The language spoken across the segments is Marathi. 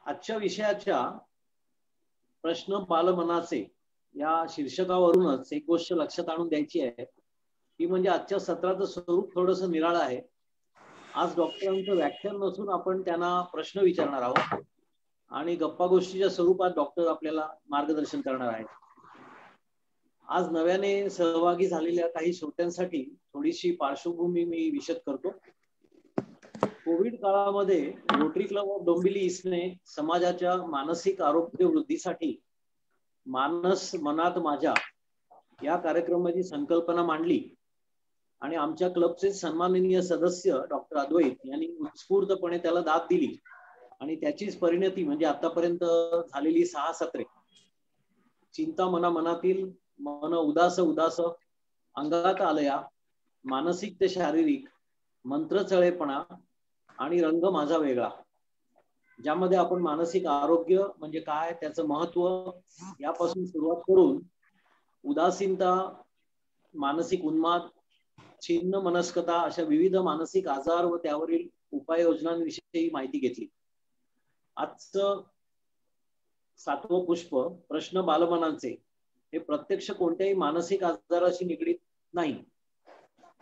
आजच्या विषयाच्या प्रश्न बालमनाचे या शीर्षकावरूनच एक गोष्ट लक्षात आणून द्यायची आहे, ती म्हणजे आजच्या सत्राचं स्वरूप थोडंसं निराळं आहे. आज डॉक्टरांचं व्याख्यान नसून आपण त्यांना प्रश्न विचारणार आहोत आणि गप्पा गोष्टीच्या स्वरूपात डॉक्टर आपल्याला मार्गदर्शन करणार आहेत. आज नव्याने सहभागी झालेल्या काही श्रोत्यांसाठी थोडीशी पार्श्वभूमी मी विशद करतो. कोविड काळामध्ये रोटरी क्लब ऑफ डोंबिवली इसने समाजाच्या मानसिक आरोग्य वृद्धीसाठी मानस मनात माझ्या या कार्यक्रमाची संकल्पना मांडली आणि आमच्या क्लबचे सन्माननीय सदस्य डॉक्टर अद्वैत यांनी उत्स्फूर्तपणे त्याला दाद दिली आणि त्याचीच परिणती म्हणजे आतापर्यंत झालेली 6 सत्रे. चिंता मनामनातील, मन उदास उदास, अंगात आलया, मानसिक ते शारीरिक, मंत्रचळेपणा आणि रंग माझा वेगळा, ज्यामध्ये आपण मानसिक आरोग्य म्हणजे काय, त्याचं महत्व यापासून सुरुवात करून उदासीनता, मानसिक उन्माद, छिन्न मनस्कता अशा विविध मानसिक आजार व त्यावरील उपाययोजनांविषयी माहिती घेतली. आजचं 7वं पुष्प प्रश्न बालमनाचे हे प्रत्यक्ष कोणत्याही मानसिक आजाराशी निगडीत नाही,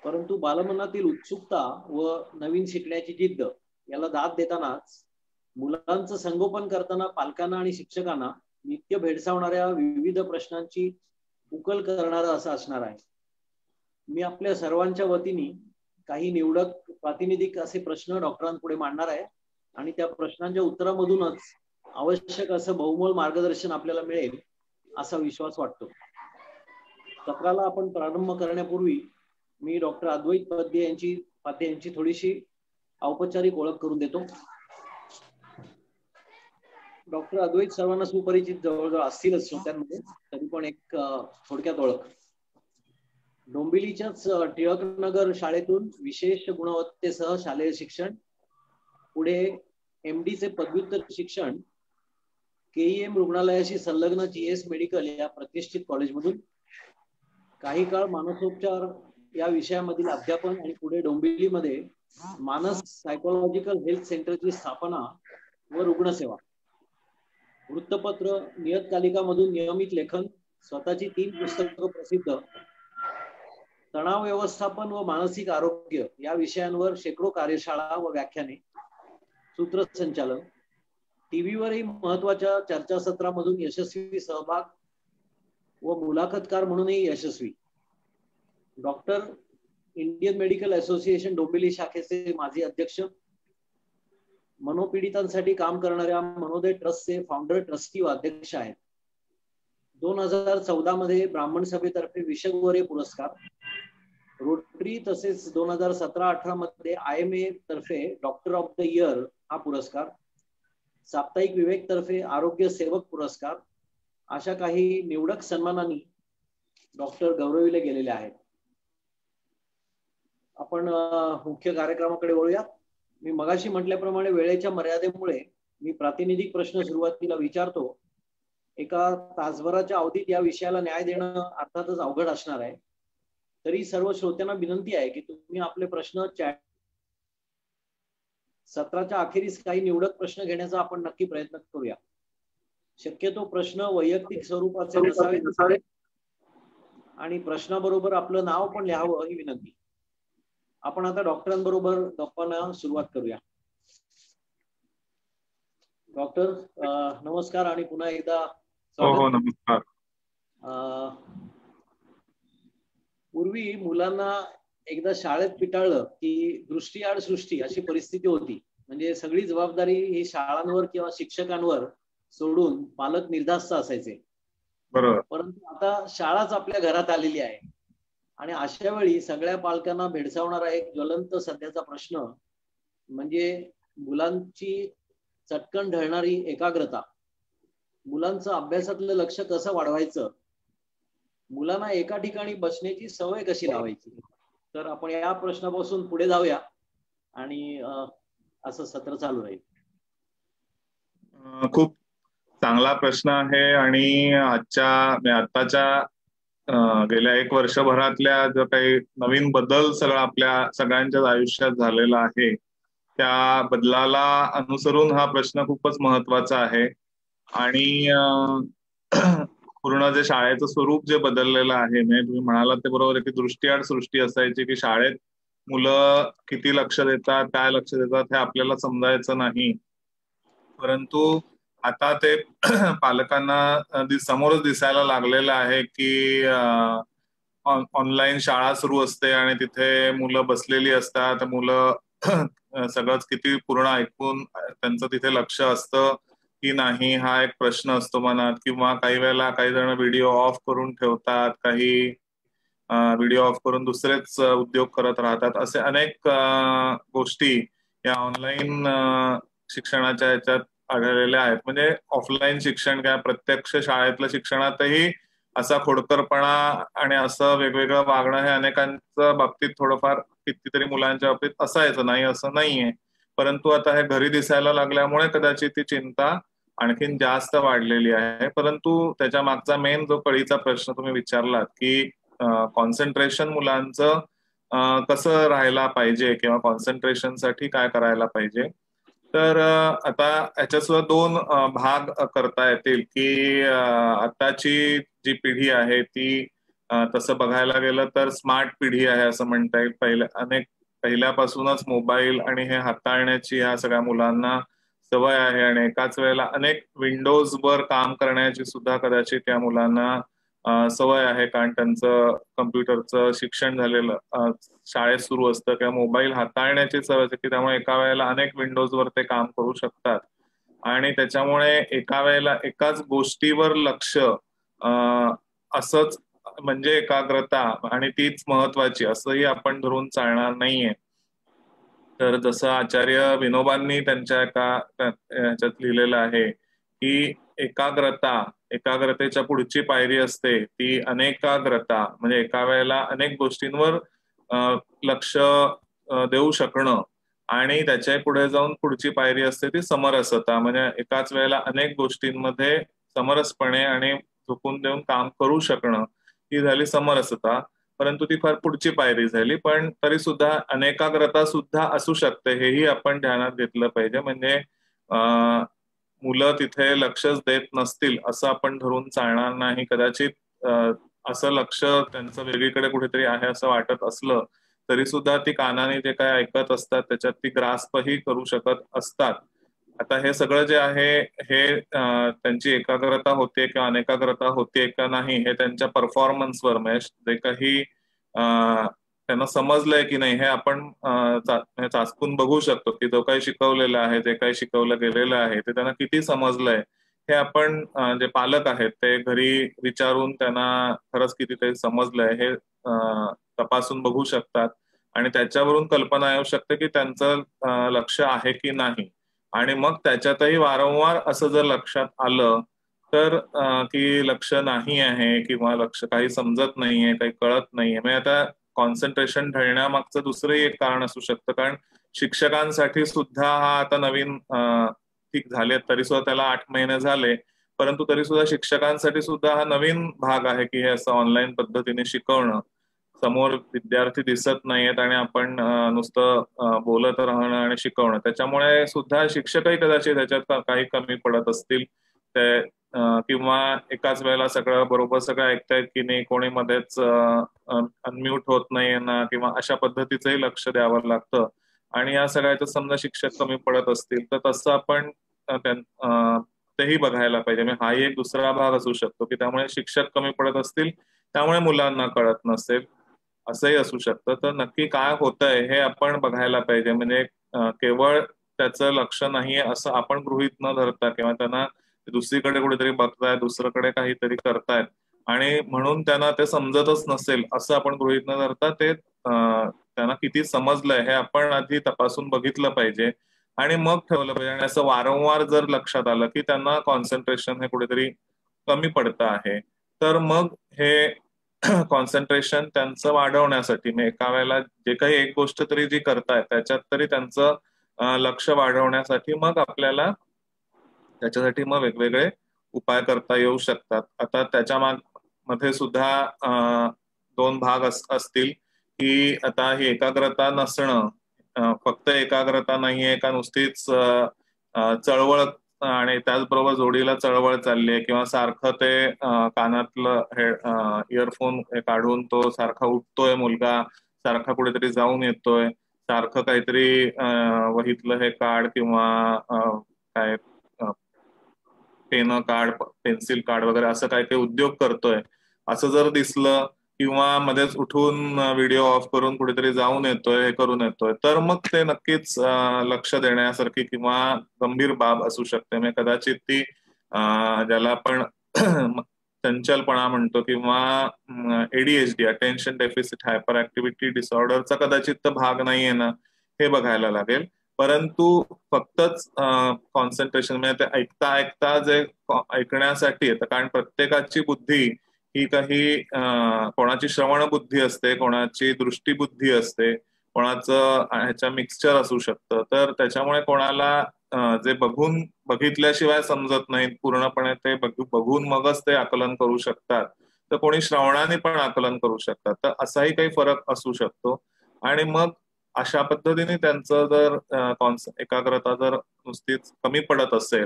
परंतु बालमनातील उत्सुकता व नवीन शिकण्याची जिद्द याला दाद देतानाच मुलांचं संगोपन करताना पालकांना आणि शिक्षकांना नित्य भेडसावणाऱ्या विविध प्रश्नांची उकल करणारं असं असणार आहे. मी आपल्या सर्वांच्या वतीने काही निवडक प्रातिनिधिक असे प्रश्न डॉक्टरांपुढे मांडणार आहे आणि त्या प्रश्नांच्या उत्तरामधूनच आवश्यक असं बहुमोल मार्गदर्शन आपल्याला मिळेल असा विश्वास वाटतो. सत्राला आपण प्रारंभ करण्यापूर्वी मी डॉक्टर अद्वैत पाध्ये यांची थोडीशी औपचारिक ओळख करून देतो. डॉक्टर अद्वैत सर्वांना सुपरिचित जवळजवळ असतीलच श्रोत्यांमध्ये, तरी पण एक थोडक्यात ओळख. डोंबिवलीच्याच टिळकनगर शाळेतून विशेष गुणवत्तेसह शालेय शिक्षण, पुढे MD चे पदव्युत्तर शिक्षण KEM रुग्णालयाशी संलग्न GS मेडिकल या प्रतिष्ठित कॉलेजमधून, काही काळ मानसोपचार या विषयामधील अध्यापन आणि पुढे डोंबिवलीमध्ये मानस सायकोलॉजिकल हेल्थ सेंटरची स्थापना व रुग्णसेवा, वृत्तपत्र नियतकालिकामधून नियमित लेखन, स्वतःची 3 पुस्तकं प्रसिद्ध, तणाव व्यवस्थापन व मानसिक आरोग्य या विषयांवर शेकडो कार्यशाळा व व्याख्याने, सूत्रसंचालन, टीव्हीवरही महत्वाच्या चर्चासत्रामधून यशस्वी सहभाग व मुलाखतकार म्हणूनही यशस्वी, doctor Indian medical association Dombivli शाखेचे माजी अध्यक्ष, मनोपीडितांसाठी काम करणाऱ्या मनोदय ट्रस्टचे फाउंडर, ट्रस्टी व अध्यक्ष आहेत. 2014 मध्ये ब्राह्मण सभेतर्फे विश्वगौरव पुरस्कार, रोटरी तसेच 2017-18 मध्ये IMA तर्फे डॉक्टर ऑफ द इयर हा पुरस्कार, साप्ताहिक विवेक तर्फे आरोग्य सेवक पुरस्कार अशा काही निवडक सन्मानांनी डॉक्टर गौरविले गेलेले आहेत. आपण मुख्य कार्यक्रमाकडे वळूया. मी मगाशी म्हटल्याप्रमाणे वेळेच्या मर्यादेमुळे मी प्रातिनिधिक प्रश्न सुरुवातीला विचारतो. एका तासभराच्या अवधीत या विषयाला न्याय देणं अर्थातच अवघड असणार आहे. तरी सर्व श्रोत्यांना विनंती आहे की तुम्ही आपले प्रश्न चॅट, सत्राच्या अखेरीस काही निवडक प्रश्न घेण्याचा आपण नक्की प्रयत्न करूया. शक्यतो प्रश्न वैयक्तिक स्वरूपाचे नसावेत आणि प्रश्नाबरोबर आपलं नाव पण लिहावं ही विनंती. आपण आता डॉक्टरांबरोबर गप्पांना सुरुवात करूया. डॉक्टर नमस्कार आणि पुन्हा एकदा हो नमस्कार. पूर्वी मुलांना एकदा शाळेत पिटाळलं की दृष्टी आड सृष्टी अशी परिस्थिती होती. म्हणजे सगळी जबाबदारी ही शाळांवर किंवा शिक्षकांवर सोडून पालक निर्धास्त असायचे. बरोबर. परंतु आता शाळाच आपल्या घरात आलेली आहे आणि अशा वेळी सगळ्या पालकांना भेडसावणारा एक ज्वलंत सध्याचा प्रश्न म्हणजे मुलांची चटकन ढळणारी एकाग्रता, मुलांचं अभ्यासातलं लक्ष कसं वाढवायचं, मुलांना एका ठिकाणी बसण्याची सवय कशी लावायची. तर आपण या प्रश्नापासून पुढे जाऊया आणि असं सत्र चालू राहील. खूप चांगला प्रश्न आहे आणि आताच्या गेल्या 1 वर्षभरातल्या जो काही नवीन बदल सगळा आपल्या सगळ्यांच्याच आयुष्यात झालेला आहे त्या बदलाला अनुसरून हा प्रश्न खूपच महत्वाचा आहे. आणि पूर्ण जे शाळेचं स्वरूप जे बदललेलं आहे, म्हणजे तुम्ही म्हणालात ते बरोबर आहे की दृष्टीआड सृष्टी असायची की शाळेत मुलं किती लक्ष देतात, काय लक्ष देतात हे आपल्याला समजायचं नाही. परंतु आता ते पालकांना समोरच दिसायला लागलेलं आहे की ऑनलाईन शाळा सुरू असते आणि तिथे मुलं बसलेली असतात. मुलं सगळंच किती पूर्ण ऐकून त्यांचं तिथे लक्ष असतं की नाही हा एक प्रश्न असतो मनात. किंवा काही वेळेला काही जण व्हिडिओ ऑफ करून ठेवतात, काही व्हिडिओ ऑफ करून दुसरेच उद्योग करत राहतात. असे अनेक गोष्टी या ऑनलाईन शिक्षणाच्या याच्यात आढळलेल्या आहेत. म्हणजे ऑफलाईन शिक्षण काय प्रत्यक्ष शाळेतल्या शिक्षणातही असा खोडकरपणा आणि असं वेगवेगळं वागणं हे अनेकांच्या बाबतीत थोडंफार कितीतरी मुलांच्या बाबतीत असायचं, नाही असं नाहीये. परंतु आता हे घरी दिसायला लागल्यामुळे कदाचित ती चिंता आणखीन जास्त वाढलेली आहे. परंतु त्याच्या मागचा मेन जो कळीचा प्रश्न तुम्ही विचारलात की कॉन्सन्ट्रेशन मुलांचं कसं राहायला पाहिजे किंवा कॉन्सन्ट्रेशनसाठी काय करायला पाहिजे, तर आता याच्यात सुद्धा दोन भाग करता येतील की आताची जी पिढी आहे ती तसं बघायला गेलं तर स्मार्ट पिढी आहे असं म्हणता येईल. पहिल्यापासूनच मोबाईल आणि हे हाताळण्याची ह्या सगळ्या मुलांना सवय आहे आणि एकाच वेळेला अनेक विंडोजवर काम करण्याची सुद्धा कदाचित या मुलांना सवय आहे, कारण त्यांचं कम्प्युटरचं शिक्षण झालेलं शाळेत सुरू असतं किंवा मोबाईल हाताळण्याची सवय असते की त्यामुळे एका वेळेला अनेक विंडोजवर ते काम करू शकतात. आणि त्याच्यामुळे एका वेळेला एकाच गोष्टीवर लक्ष असंच म्हणजे एकाग्रता आणि तीच महत्वाची असंही आपण धरून चालणार नाहीये. तर जसं आचार्य विनोबांनी त्यांच्या एका ह्याच्यात लिहिलेलं आहे की एकाग्रतेच्या पुढची पायरी असते ती अनेकाग्रता, म्हणजे एका वेळेला अनेक गोष्टींवर लक्ष देऊ शकणं. आणि त्याच्या पुढे जाऊन पुढची पायरी असते ती समरसता, म्हणजे एकाच वेळेला अनेक गोष्टींमध्ये समरसपणे आणि झोकून देऊन काम करू शकणं, ही झाली समरसता. परंतु ती फार पुढची पायरी झाली. पण तरी सुद्धा अनेकाग्रता सुद्धा असू शकते, हेही आपण ध्यानात घेतलं पाहिजे. म्हणजे मुलं तिथे लक्षच देत नसतील असं आपण धरून चालणार नाही. कदाचित असं लक्ष त्यांचं वेगळीकडे कुठेतरी आहे असं वाटत असलं तरी सुद्धा ती कानाने जे काय ऐकत असतात त्याच्यात ती ग्रास्पही करू शकत असतात. आता हे सगळं जे आहे हे त्यांची एकाग्रता होते किंवा अनेकाग्रता होते का नाही हे त्यांच्या परफॉर्मन्सवर, म्हणजे जे काही त्यांना समजलंय की नाही हे आपण चाचपून बघू शकतो की जो काही शिकवलेलं आहे, जे काही शिकवलं गेलेलं आहे ते त्यांना किती समजलंय हे आपण जे पालक आहेत ते घरी विचारून त्यांना खरंच किती ते समजलंय हे तपासून बघू शकतात. आणि त्याच्यावरून कल्पना येऊ शकते की त्यांचं लक्ष आहे की नाही. आणि मग त्याच्यातही वारंवार असं जर लक्षात आलं तर की लक्ष नाही आहे किंवा लक्ष काही समजत नाहीये, काही कळत नाहीये, म्हणजे आता कॉन्सन्ट्रेशन ढळण्यामागचं दुसरंही एक कारण असू शकतं. कारण शिक्षकांसाठी सुद्धा हा आता नवीन ठीक झाले तरी सुद्धा त्याला 8 महिने झाले, परंतु तरी सुद्धा शिक्षकांसाठी सुद्धा हा नवीन भाग आहे की हे असं ऑनलाईन पद्धतीने शिकवणं. समोर विद्यार्थी दिसत नाहीयेत आणि आपण नुसतं बोलत राहणं आणि शिकवणं, त्याच्यामुळे सुद्धा शिक्षकही कदाचित त्याच्यात काही कमी पडत असतील ते, किंवा एकाच वेळेला सगळं बरोबर सगळं ऐकतायत की नाही, कोणी मध्येच अनम्यूट होत नाही ना, किंवा अशा पद्धतीचंही लक्ष द्यावं लागतं. आणि या सगळ्याचं समजा शिक्षक कमी पडत असतील तर तसं आपण तेही बघायला पाहिजे. म्हणजे हाही एक दुसरा भाग असू शकतो की त्यामुळे शिक्षक कमी पडत असतील त्यामुळे मुलांना कळत नसेल, असंही असू शकतं. तर नक्की काय होतंय हे आपण बघायला पाहिजे. म्हणजे केवळ त्याचं लक्ष नाहीये असं आपण गृहीत न धरता किंवा त्यांना दुसरीकडे कुठेतरी बघतायत, दुसरीकडे काहीतरी करतायत आणि म्हणून त्यांना ते समजतच नसेल असं आपण गृहीत न धरता ते त्यांना किती समजलंय हे आपण आधी तपासून बघितलं पाहिजे आणि मग ठेवलं पाहिजे. आणि असं वारंवार जर लक्षात आलं की त्यांना कॉन्सन्ट्रेशन हे कुठेतरी कमी पडतं आहे तर मग हे कॉन्सन्ट्रेशन त्यांचं वाढवण्यासाठी, म्हणजे एका वेळेला जे काही एक गोष्ट तरी जी करतायत त्याच्यात तरी त्यांचं लक्ष वाढवण्यासाठी मग आपल्याला त्याच्यासाठी मग वेगवेगळे उपाय करता येऊ शकतात. आता त्याच्या मध्ये सुद्धा 2 भाग असतील की आता ही एकाग्रता नसणं फक्त एकाग्रता नाहीये का नुसतीच चळवळ आणि त्याचबरोबर जोडीला चळवळ चालली आहे, किंवा सारखं ते कानातलं हे इयरफोन काढून तो सारखा उठतोय मुलगा, सारखा कुठेतरी जाऊन येतोय, सारखं काहीतरी वहीतलं हे काढ किंवा काय पेन काढ, पेन्सिल काढ वगैरे असं काही काही उद्योग करतोय असं जर दिसलं, किंवा मध्येच उठून व्हिडिओ ऑफ करून कुठेतरी जाऊन येतोय, हे करून येतोय, तर मग ते नक्कीच लक्ष देण्यासारखी किंवा गंभीर बाब असू शकते. म्हणजे कदाचित ती ज्याला आपण चंचलपणा म्हणतो किंवा ADHD, attention deficit hyperactivity डिसऑर्डरचा कदाचित तर भाग नाहीये ना, हे बघायला लागेल. परंतु फक्तच कॉन्सन्ट्रेशन म्हणजे ते ऐकता ऐकता जे ऐकण्यासाठी येतं, कारण प्रत्येकाची बुद्धी ही काही कोणाची श्रवण बुद्धी असते, कोणाची दृष्टीबुद्धी असते, कोणाचं ह्याच्या मिक्सचर असू शकतं. तर त्याच्यामुळे कोणाला जे बघितल्याशिवाय समजत नाही पूर्णपणे, ते बघून मगच ते आकलन करू शकतात, तर कोणी श्रवणाने पण आकलन करू शकतात. तर असाही काही फरक असू शकतो. आणि मग अशा पद्धतीने त्यांचं जर एकाग्रता जर नुसतीच कमी पडत असेल,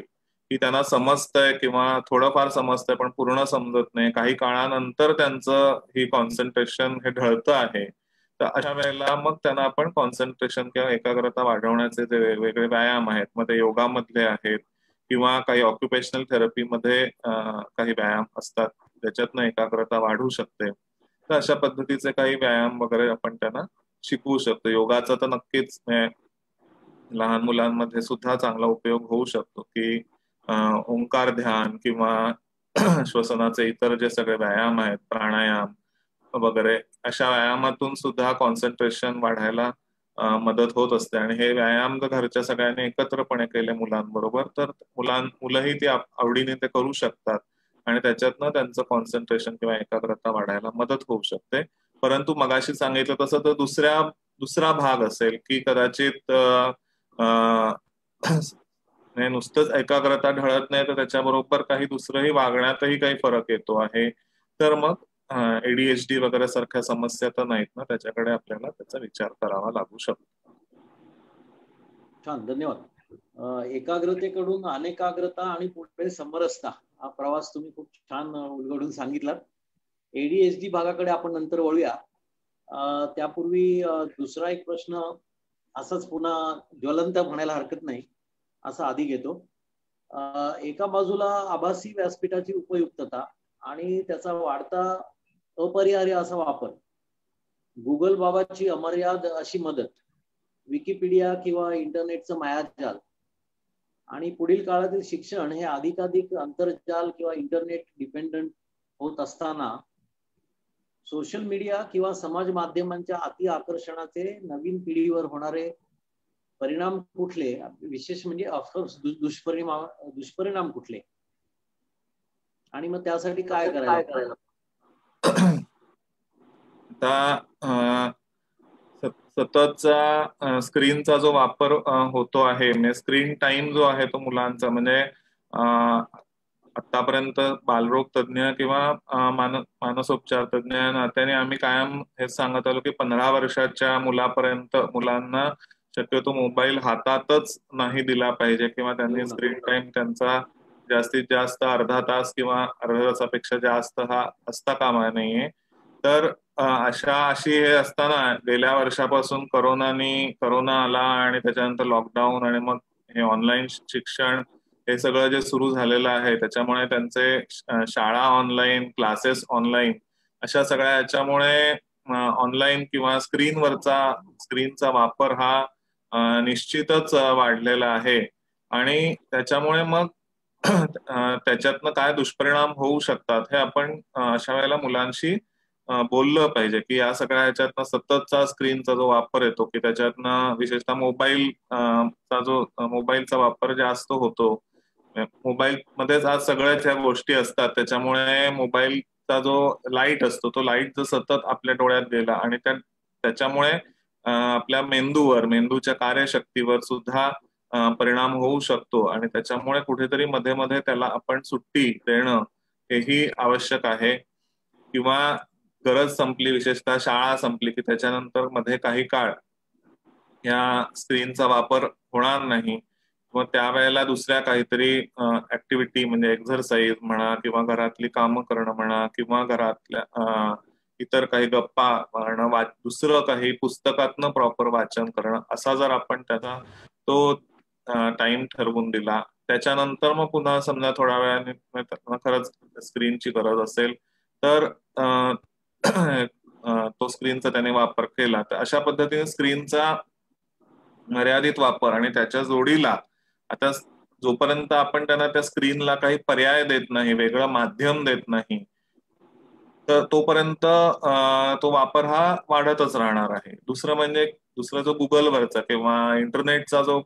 की त्यांना समजतंय किंवा थोडंफार समजतंय पण पूर्ण समजत नाही, काही काळानंतर त्यांचं ही कॉन्सन्ट्रेशन हे ढळतं आहे, तर अशा वेळेला मग त्यांना आपण कॉन्सन्ट्रेशन किंवा एकाग्रता वाढवण्याचे जे वेगवेगळे व्यायाम आहेत, मग ते योगामधले आहेत किंवा काही ऑक्युपेशनल थेरपीमध्ये काही व्यायाम असतात ज्याच्यातनं एकाग्रता वाढू शकते, तर अशा पद्धतीचे काही व्यायाम वगैरे आपण त्यांना शिकवू शकतो. योगाचा तर नक्कीच लहान मुलांमध्ये सुद्धा चांगला उपयोग होऊ शकतो, की ओंकार ध्यान किंवा श्वसनाचे इतर जे सगळे व्यायाम आहेत, प्राणायाम वगैरे, अशा व्यायामातून सुद्धा कॉन्सन्ट्रेशन वाढायला मदत होत असते. आणि हे व्यायाम जर घरच्या सगळ्यांनी एकत्रपणे केले मुलांबरोबर, तर मुलंही ती आवडीने ते करू शकतात आणि त्याच्यातनं त्यांचं कॉन्सन्ट्रेशन किंवा एकाग्रता वाढायला मदत होऊ शकते. परंतु मगाशी सांगितलं तसं तर दुसरा भाग असेल, की कदाचित नुसतंच एकाग्रता ढळत नाही, तर त्याच्याबरोबर काही दुसरंही वागण्यातही काही फरक येतो आहे, तर मग एडीएचडी वगैरे सारख्या समस्या तर नाहीत ना, त्याच्याकडे आपल्याला त्याचा विचार करावा लागू शकतो. छान, धन्यवाद. एकाग्रतेकडून अनेकाग्रता आणि पुढे समरसता हा प्रवास तुम्ही खूप छान उलगडून सांगितलात. एडीएचडी भागाकडे आपण नंतर वळूया. त्यापूर्वी दुसरा एक प्रश्न असाच पुन्हा ज्वलंत म्हणायला हरकत नाही असा आधी घेतो. एका बाजूला आभासी व्यासपीठाची उपयुक्तता आणि त्याचा वाढता अपरिहार्य असा वापर, गुगल बाबाची अमर्याद अशी मदत, विकिपीडिया किंवा इंटरनेटचं मायाजाल आणि पुढील काळातील शिक्षण हे अधिकाधिक आंतरजाल किंवा इंटरनेट डिपेंडंट होत असताना सोशल मीडिया किंवा समाज माध्यमांच्या अति आकर्षणाचे नवीन पिढीवर होणारे परिणाम कुठले, विशेष म्हणजे ऑफकोर्स दुष्परिणाम कुठले, आणि मग त्यासाठी काय करायला? आता सततचा स्क्रीनचा जो वापर होतो आहे, म्हणजे स्क्रीन टाइम जो आहे तो मुलांचा, म्हणजे आतापर्यंत बालरोग तज्ञ किंवा मानसोपचार तज्ञ नात्याने आम्ही कायम हे सांगत आलो की 15 वर्षाच्या मुलांना शक्यतो मोबाईल हातातच नाही दिला पाहिजे, किंवा त्यांनी स्क्रीन टाइम त्यांचा जास्तीत जास्त अर्धा तास किंवा अर्ध्या तासापेक्षा जास्त हा असता कामा नाहीये. तर अशी हे असताना गेल्या वर्षापासून कोरोना आला आणि त्याच्यानंतर लॉकडाऊन आणि मग हे ऑनलाईन शिक्षण हे सगळं जे सुरू झालेलं आहे, त्याच्यामुळे त्यांचे शाळा ऑनलाईन, क्लासेस ऑनलाईन, अशा सगळ्या याच्यामुळे ऑनलाईन किंवा स्क्रीनचा वापर हा निश्चितच वाढलेला आहे. आणि त्याच्यामुळे मग त्याच्यातनं काय दुष्परिणाम होऊ शकतात हे आपण अशा वेळेला मुलांशी बोललं पाहिजे, की या सगळ्या ह्याच्यातनं सततचा स्क्रीनचा जो वापर येतो, की त्याच्यातनं विशेषतः मोबाईलचा वापर जास्त होतो. मोबाईल मध्येच आज सगळ्याच ह्या गोष्टी असतात, त्याच्यामुळे मोबाईलचा जो लाईट असतो तो लाईट जर सतत आपल्या डोळ्यात गेला आणि त्याच्यामुळे आपल्या मेंदूच्या कार्यशक्तीवर सुद्धा परिणाम होऊ शकतो. आणि त्याच्यामुळे कुठेतरी मध्ये मध्ये त्याला आपण सुट्टी देणं हेही आवश्यक आहे. किंवा गरज संपली, विशेषतः शाळा संपली की त्याच्यानंतर मध्ये काही काळ ह्या स्क्रीनचा वापर होणार नाही. मग त्यावेळेला दुसऱ्या काहीतरी ऍक्टिव्हिटी म्हणजे एक्झरसाइज म्हणा किंवा घरातली कामं करणं म्हणा किंवा घरातल्या इतर काही गप्पा मारणं, दुसरं काही पुस्तकातनं प्रॉपर वाचन करणं, असा जर आपण त्याचा तो टाइम ठरवून दिला, त्याच्यानंतर मग पुन्हा समजा थोड्या वेळाने खरंच स्क्रीनची गरज असेल तर तो स्क्रीनचा त्याने वापर केला, तर अशा पद्धतीने स्क्रीनचा मर्यादित वापर आणि त्याच्या जोडीला आता जोपर्यंत आपण त्यांना त्या स्क्रीनला काही पर्याय देत नाही, वेगळं माध्यम देत नाही, तर तोपर्यंत तो वापर हा वाढतच राहणार आहे. दुसरं जो गुगलवरचा किंवा इंटरनेटचा जो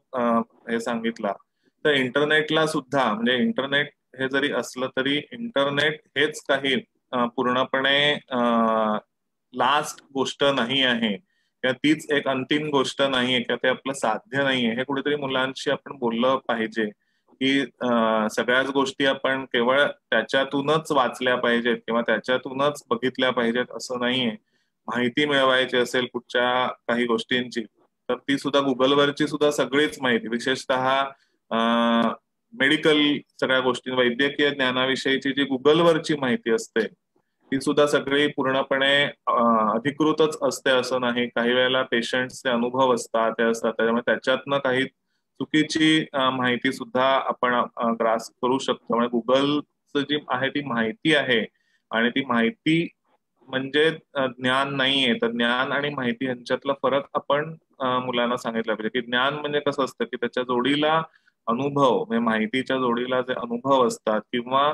हे सांगितला, तर इंटरनेटला सुद्धा म्हणजे इंटरनेट हे जरी असलं तरी इंटरनेट हेच काही पूर्णपणे लास्ट गोष्ट नाही आहे किंवा तीच एक अंतिम गोष्ट नाहीये किंवा ते आपलं साध्य नाहीये. हे कुठेतरी मुलांशी आपण बोललं पाहिजे की सगळ्याच गोष्टी आपण केवळ त्याच्यातूनच वाचल्या पाहिजेत किंवा त्याच्यातूनच बघितल्या पाहिजेत असं नाहीये. माहिती मिळवायची असेल कुठच्या काही गोष्टींची तर ती सुद्धा गुगलवरची सुद्धा सगळीच माहिती, विशेषतः मेडिकल सगळ्या गोष्टी, वैद्यकीय ज्ञानाविषयीची जी गुगलवरची माहिती असते ती सुद्धा सगळी पूर्णपणे अधिकृतच असते असं नाही. काही वेळेला पेशंटचे अनुभव असतात त्याच्यामुळे त्याच्यातनं काही चुकीची माहिती सुद्धा आपण ग्रास करू शकतो. म्हणजे गुगलचं जी आहे ती माहिती आहे आणि ती माहिती म्हणजे ज्ञान नाहीये. तर ज्ञान आणि माहिती यांच्यातला फरक आपण मुलांना सांगितलं पाहिजे की ज्ञान म्हणजे कसं असतं की त्याच्या जोडीला अनुभव, म्हणजे माहितीच्या जोडीला जे अनुभव असतात किंवा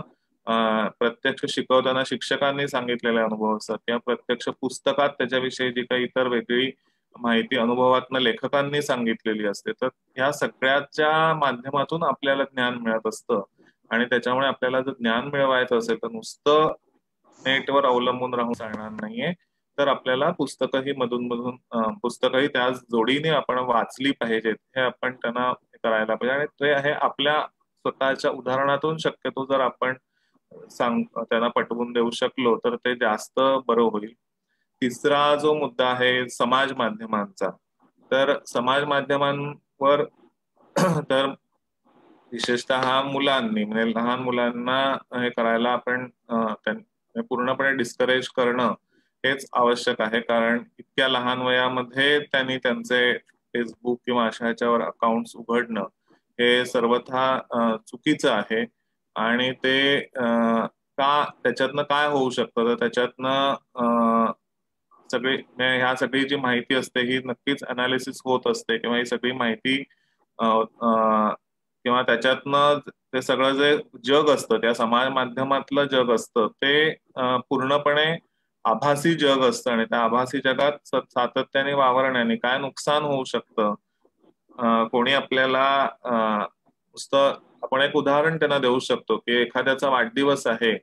प्रत्यक्ष शिकवताना शिक्षकांनी सांगितलेले अनुभव असतात किंवा प्रत्यक्ष पुस्तकात त्याच्याविषयी जी काही इतर वेगळी माहिती अनुभवातनं लेखकांनी सांगितलेली असते, तर ह्या सगळ्याच्या माध्यमातून आपल्याला ज्ञान मिळत असतं. आणि त्याच्यामुळे आपल्याला जर ज्ञान मिळवायचं असेल तर नुसतं नेटवर अवलंबून राहून चालणार नाहीये. तर आपल्याला पुस्तकंही पुस्तकंही त्याच जोडीने आपण वाचली पाहिजेत, हे आपण त्यांना करायला पाहिजे. आणि ते आहे आपल्या स्वतःच्या उदाहरणातून शक्यतो जर आपण त्यांना पटवून देऊ शकलो तर ते जास्त बरं होईल. तिसरा जो मुद्दा आहे समाज माध्यमांचा, तर समाज माध्यमांवर तर विशेषतः मुलांनी म्हणजे लहान मुलांना हे करायला आपण पूर्णपणे डिस्करेज करणं हेच आवश्यक आहे. कारण इतक्या लहान वयामध्ये त्यांनी त्यांचे फेसबुक किंवा अशा ह्याच्यावर अकाउंट्स उघडणं हे सर्वथा चुकीचं आहे. आणि ते त्याच्यातनं काय होऊ शकतं, तर त्याच्यातनं ह्या सगळी जी माहिती असते ही नक्कीच अनालिसिस होत असते किंवा ही सगळी माहिती किंवा त्याच्यातनं ते सगळं जे जग असतं, त्या समाज माध्यमातलं जग असतं ते पूर्णपणे आभासी जग असतं. आणि त्या आभासी जगात सातत्याने वावरण्याने काय नुकसान होऊ शकतं, कोणी आपल्याला नुसतं आपण एक उदाहरण त्यांना देऊ शकतो की एखाद्याचा वाढदिवस आहे,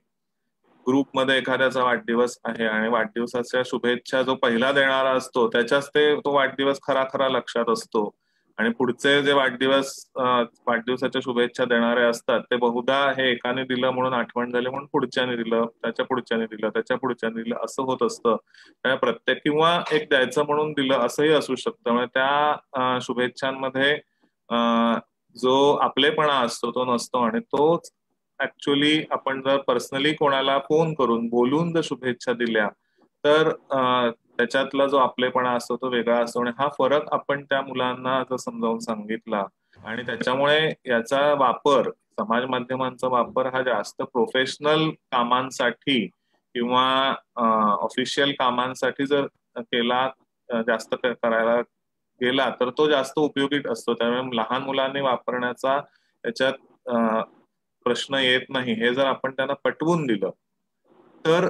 ग्रुपमध्ये एखाद्याचा वाढदिवस आहे आणि वाढदिवसाच्या शुभेच्छा जो पहिला देणारा असतो त्याच्याच तो वाढदिवस खरा लक्षात असतो. आणि पुढचे जे वाढदिवसाच्या शुभेच्छा देणारे असतात ते बहुधा हे एकाने दिलं म्हणून आठवण झाली म्हणून पुढच्याने दिलं, त्याच्या पुढच्याने दिलं, त्याच्या पुढच्याने दिलं, असं होत असतं. त्या प्रत्येक किंवा एक द्यायचं म्हणून दिलं असंही असू शकतं. म्हणजे त्या शुभेच्छांमध्ये जो आपलेपणा असतो तो नसतो. आणि तोच ऍक्च्युअली आपण जर पर्सनली कोणाला फोन करून बोलून जर शुभेच्छा दिल्या तर त्याच्यातला जो आपलेपणा असतो तो वेगळा असतो. आणि हा फरक आपण त्या मुलांना जर समजावून सांगितला आणि त्याच्यामुळे याचा वापर, समाज माध्यमांचा वापर हा जास्त प्रोफेशनल कामांसाठी किंवा ऑफिशियल कामांसाठी जर केला, जास्त करायला गेला तर तो जास्त उपयोगी असतो. त्यामुळे लहान मुलांनी वापरण्याचा त्याच्यात प्रश्न येत नाही. हे जर आपण त्यांना पटवून दिलं तर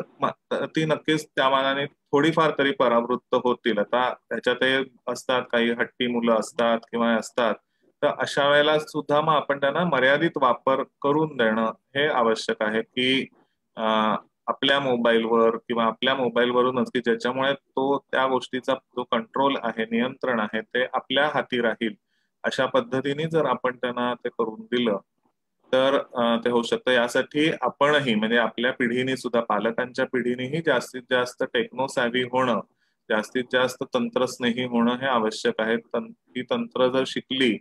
ती नक्कीच त्या मानाने थोडीफार तरी परावृत्त होतील. आता त्याच्यात असतात काही हट्टी मुलं असतात किंवा असतात, तर अशा वेळेला सुद्धा मग आपण त्यांना मर्यादित वापर करून देणं हे आवश्यक आहे की आपल्या मोबाईलवर किंवा आपल्या मोबाईलवरूनच की ज्याच्यामुळे तो त्या गोष्टीचा जो कंट्रोल आहे, नियंत्रण आहे ते आपल्या हाती राहील, अशा पद्धतीने जर आपण त्यांना ते करून दिलं तर ते होऊ शकतं. यासाठी आपणही म्हणजे आपल्या पिढीने सुद्धा, पालकांच्या पिढीनेही जास्तीत जास्त टेक्नो सॅव्ही होणं, जास्तीत जास्त तंत्रस्नेही होणं हे आवश्यक आहे. ही तंत्र जर शिकली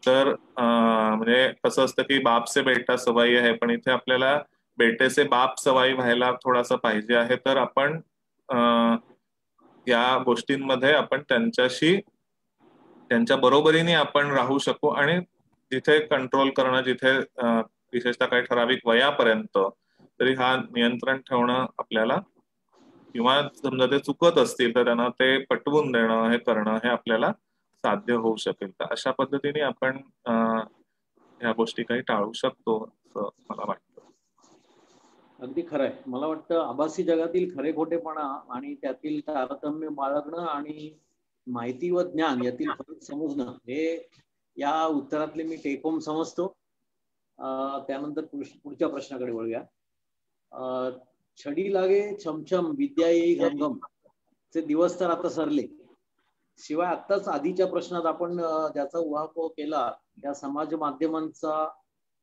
तर म्हणजे कसं असतं की बाप से बेटा सवाई आहे, पण इथे आपल्याला बेटे से बाप सवाई व्हायला थोडासा पाहिजे आहे. तर आपण या गोष्टींमध्ये आपण त्यांच्या बरोबरीने आपण राहू शकू आणि जिथे कंट्रोल करणं, जिथे विशेषतः काही ठराविक वयापर्यंत तरी हा नियंत्रण ठेवणं आपल्याला, किंवा समजा ते चुकत असतील तर त्यांना ते पटवून देणं, हे करणं हे आपल्याला साध्य होऊ शकेल. तर अशा पद्धतीने आपण ह्या गोष्टी काही टाळू शकतो असं मला वाटतं. अगदी खरं आहे. मला वाटतं आभासी जगातील खरे खोटेपणा आणि त्यातील तारतम्य बाळगणं आणि माहिती व ज्ञान यातील फरक समजणं हे या उत्तरातले मी टेक होम समजतो. त्यानंतर पुढच्या प्रश्नाकडे वळूया. छडी लागे छमछम विद्या येई घमघम चे दिवस तर आता सरले. शिवाय आत्ताच आधीच्या प्रश्नात आपण ज्याचा उहापोह केला त्या समाज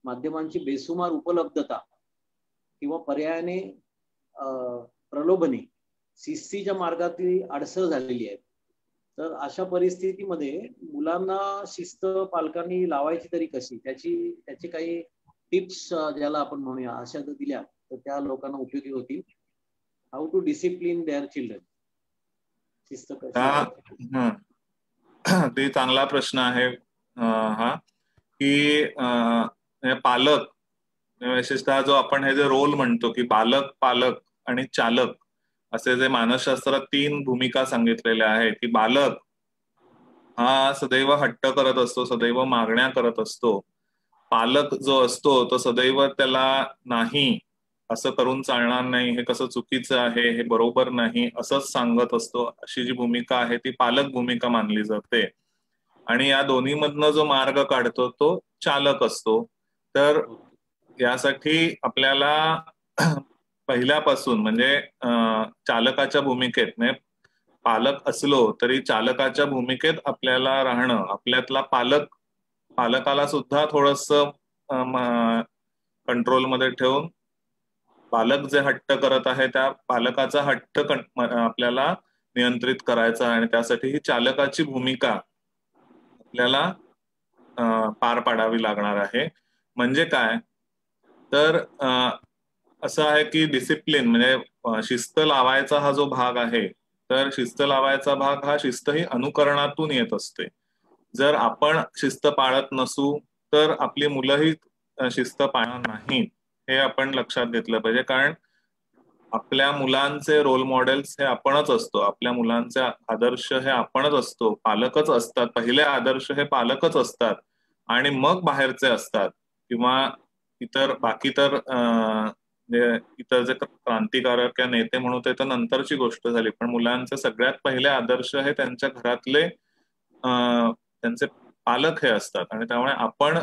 माध्यमांची बेसुमार उपलब्धता किंवा पर्यायाने प्रलोभने शिस्तीच्या मार्गातली अडसर झालेली आहे. तर अशा परिस्थितीमध्ये मुलांना शिस्त पालकांनी लावायची तरी कशी, त्याची काही टिप्स ज्याला आपण म्हणूया अशा जर दिल्या तर त्या लोकांना उपयोगी होतील. How to discipline their children. शिस्त कशी? ते चांगला प्रश्न आहे हा, की पालक विशेषतः जो आपण हे जे रोल म्हणतो की बालक, पालक आणि चालक असे जे मानसशास्त्रात 3 भूमिका सांगितलेल्या आहेत, की बालक हा सदैव हट्ट करत असतो, सदैव मागण्या करत असतो. पालक जो असतो तो सदैव त्याला नाही, असं करून चालणार नाही, हे कसं चुकीचं आहे, हे बरोबर नाही असंच सांगत असतो. अशी जी भूमिका आहे ती पालक भूमिका मानली जाते. आणि या दोन्ही मधनं जो मार्ग काढतो तो चालक असतो. तर यासाठी आपल्याला पहिल्यापासून म्हणजे चालकाच्या भूमिकेत, म्हणजे पालक असलो तरी चालकाच्या भूमिकेत आपल्याला राहणं, आपल्यातला पालकाला सुद्धा थोडस कंट्रोलमध्ये ठेवून पालक जे हट्ट करत आहे त्या पालकाचा हट्ट आपल्याला नियंत्रित करायचा, आणि त्यासाठी ही चालकाची भूमिका आपल्याला पार पाडावी लागणार आहे. म्हणजे काय तर असं आहे की डिसिप्लिन म्हणजे शिस्त लावायचा हा जो भाग आहे, तर शिस्त लावायचा भाग हा शिस्त ही अनुकरणातून येत असते. जर आपण शिस्त पाळत नसू तर आपली मुलंही शिस्त पाळणार नाहीत, हे आपण लक्षात घेतलं पाहिजे. कारण आपल्या मुलांचे रोल मॉडेल्स हे आपणच असतो, आपल्या मुलांचे आदर्श हे आपणच असतो, पालकच असतात. पहिले आदर्श हे पालकच असतात आणि मग बाहेरचे असतात, किंवा इतर बाकी तर इतर जे क्रांतिकारक या नेते म्हणू ते तर नंतरची गोष्ट झाली. पण मुलांचे सगळ्यात पहिले आदर्श हे त्यांच्या घरातले त्यांचे पालक हे असतात. आणि त्यामुळे आपण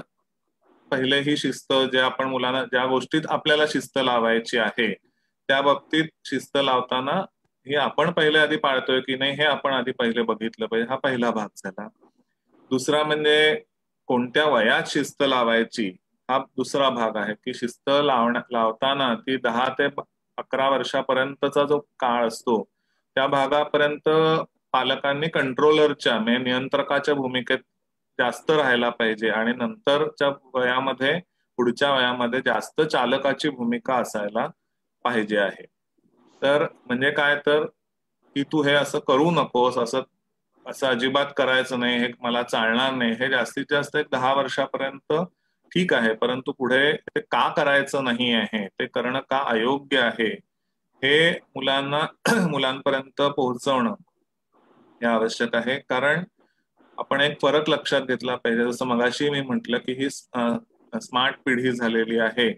पहिले ही शिस्त जे आपण मुलांना ज्या गोष्टीत आपल्याला शिस्त लावायची आहे त्या बाबतीत शिस्त लावताना हे आपण पहिले आधी पाळतोय की नाही हे आपण आधी पहिले बघितलं पाहिजे. हा पहिला भाग झाला. दुसरा म्हणजे कोणत्या वयात शिस्त लावायची हा दुसरा भाग आहे, की शिस्त लावताना ती 10 ते 11 वर्षापर्यंतचा जो काळ असतो त्या भागापर्यंत पालकांनी कंट्रोलरच्या म्हणजे नियंत्रकाच्या भूमिकेत जास्त राहायला पाहिजे, आणि नंतरच्या वयामध्ये पुढच्या वयामध्ये जास्त चालकाची भूमिका असायला पाहिजे आहे. तर म्हणजे काय तर की तू हे असं करू नकोस, असं अजिबात करायचं नाही, हे मला चालणार नाही, हे जास्तीत जास्त 10 वर्षापर्यंत ठीक आहे. परंतु पुढे ते का करायचं नाही आहे, ते करणं का अयोग्य आहे, हे मुलांपर्यंत पोहोचवणं हे आवश्यक आहे. कारण आपण एक फरक लक्षात घेतला पाहिजे. जसं मगाशी मी म्हटलं की ही स्मार्ट पिढी झालेली आहे,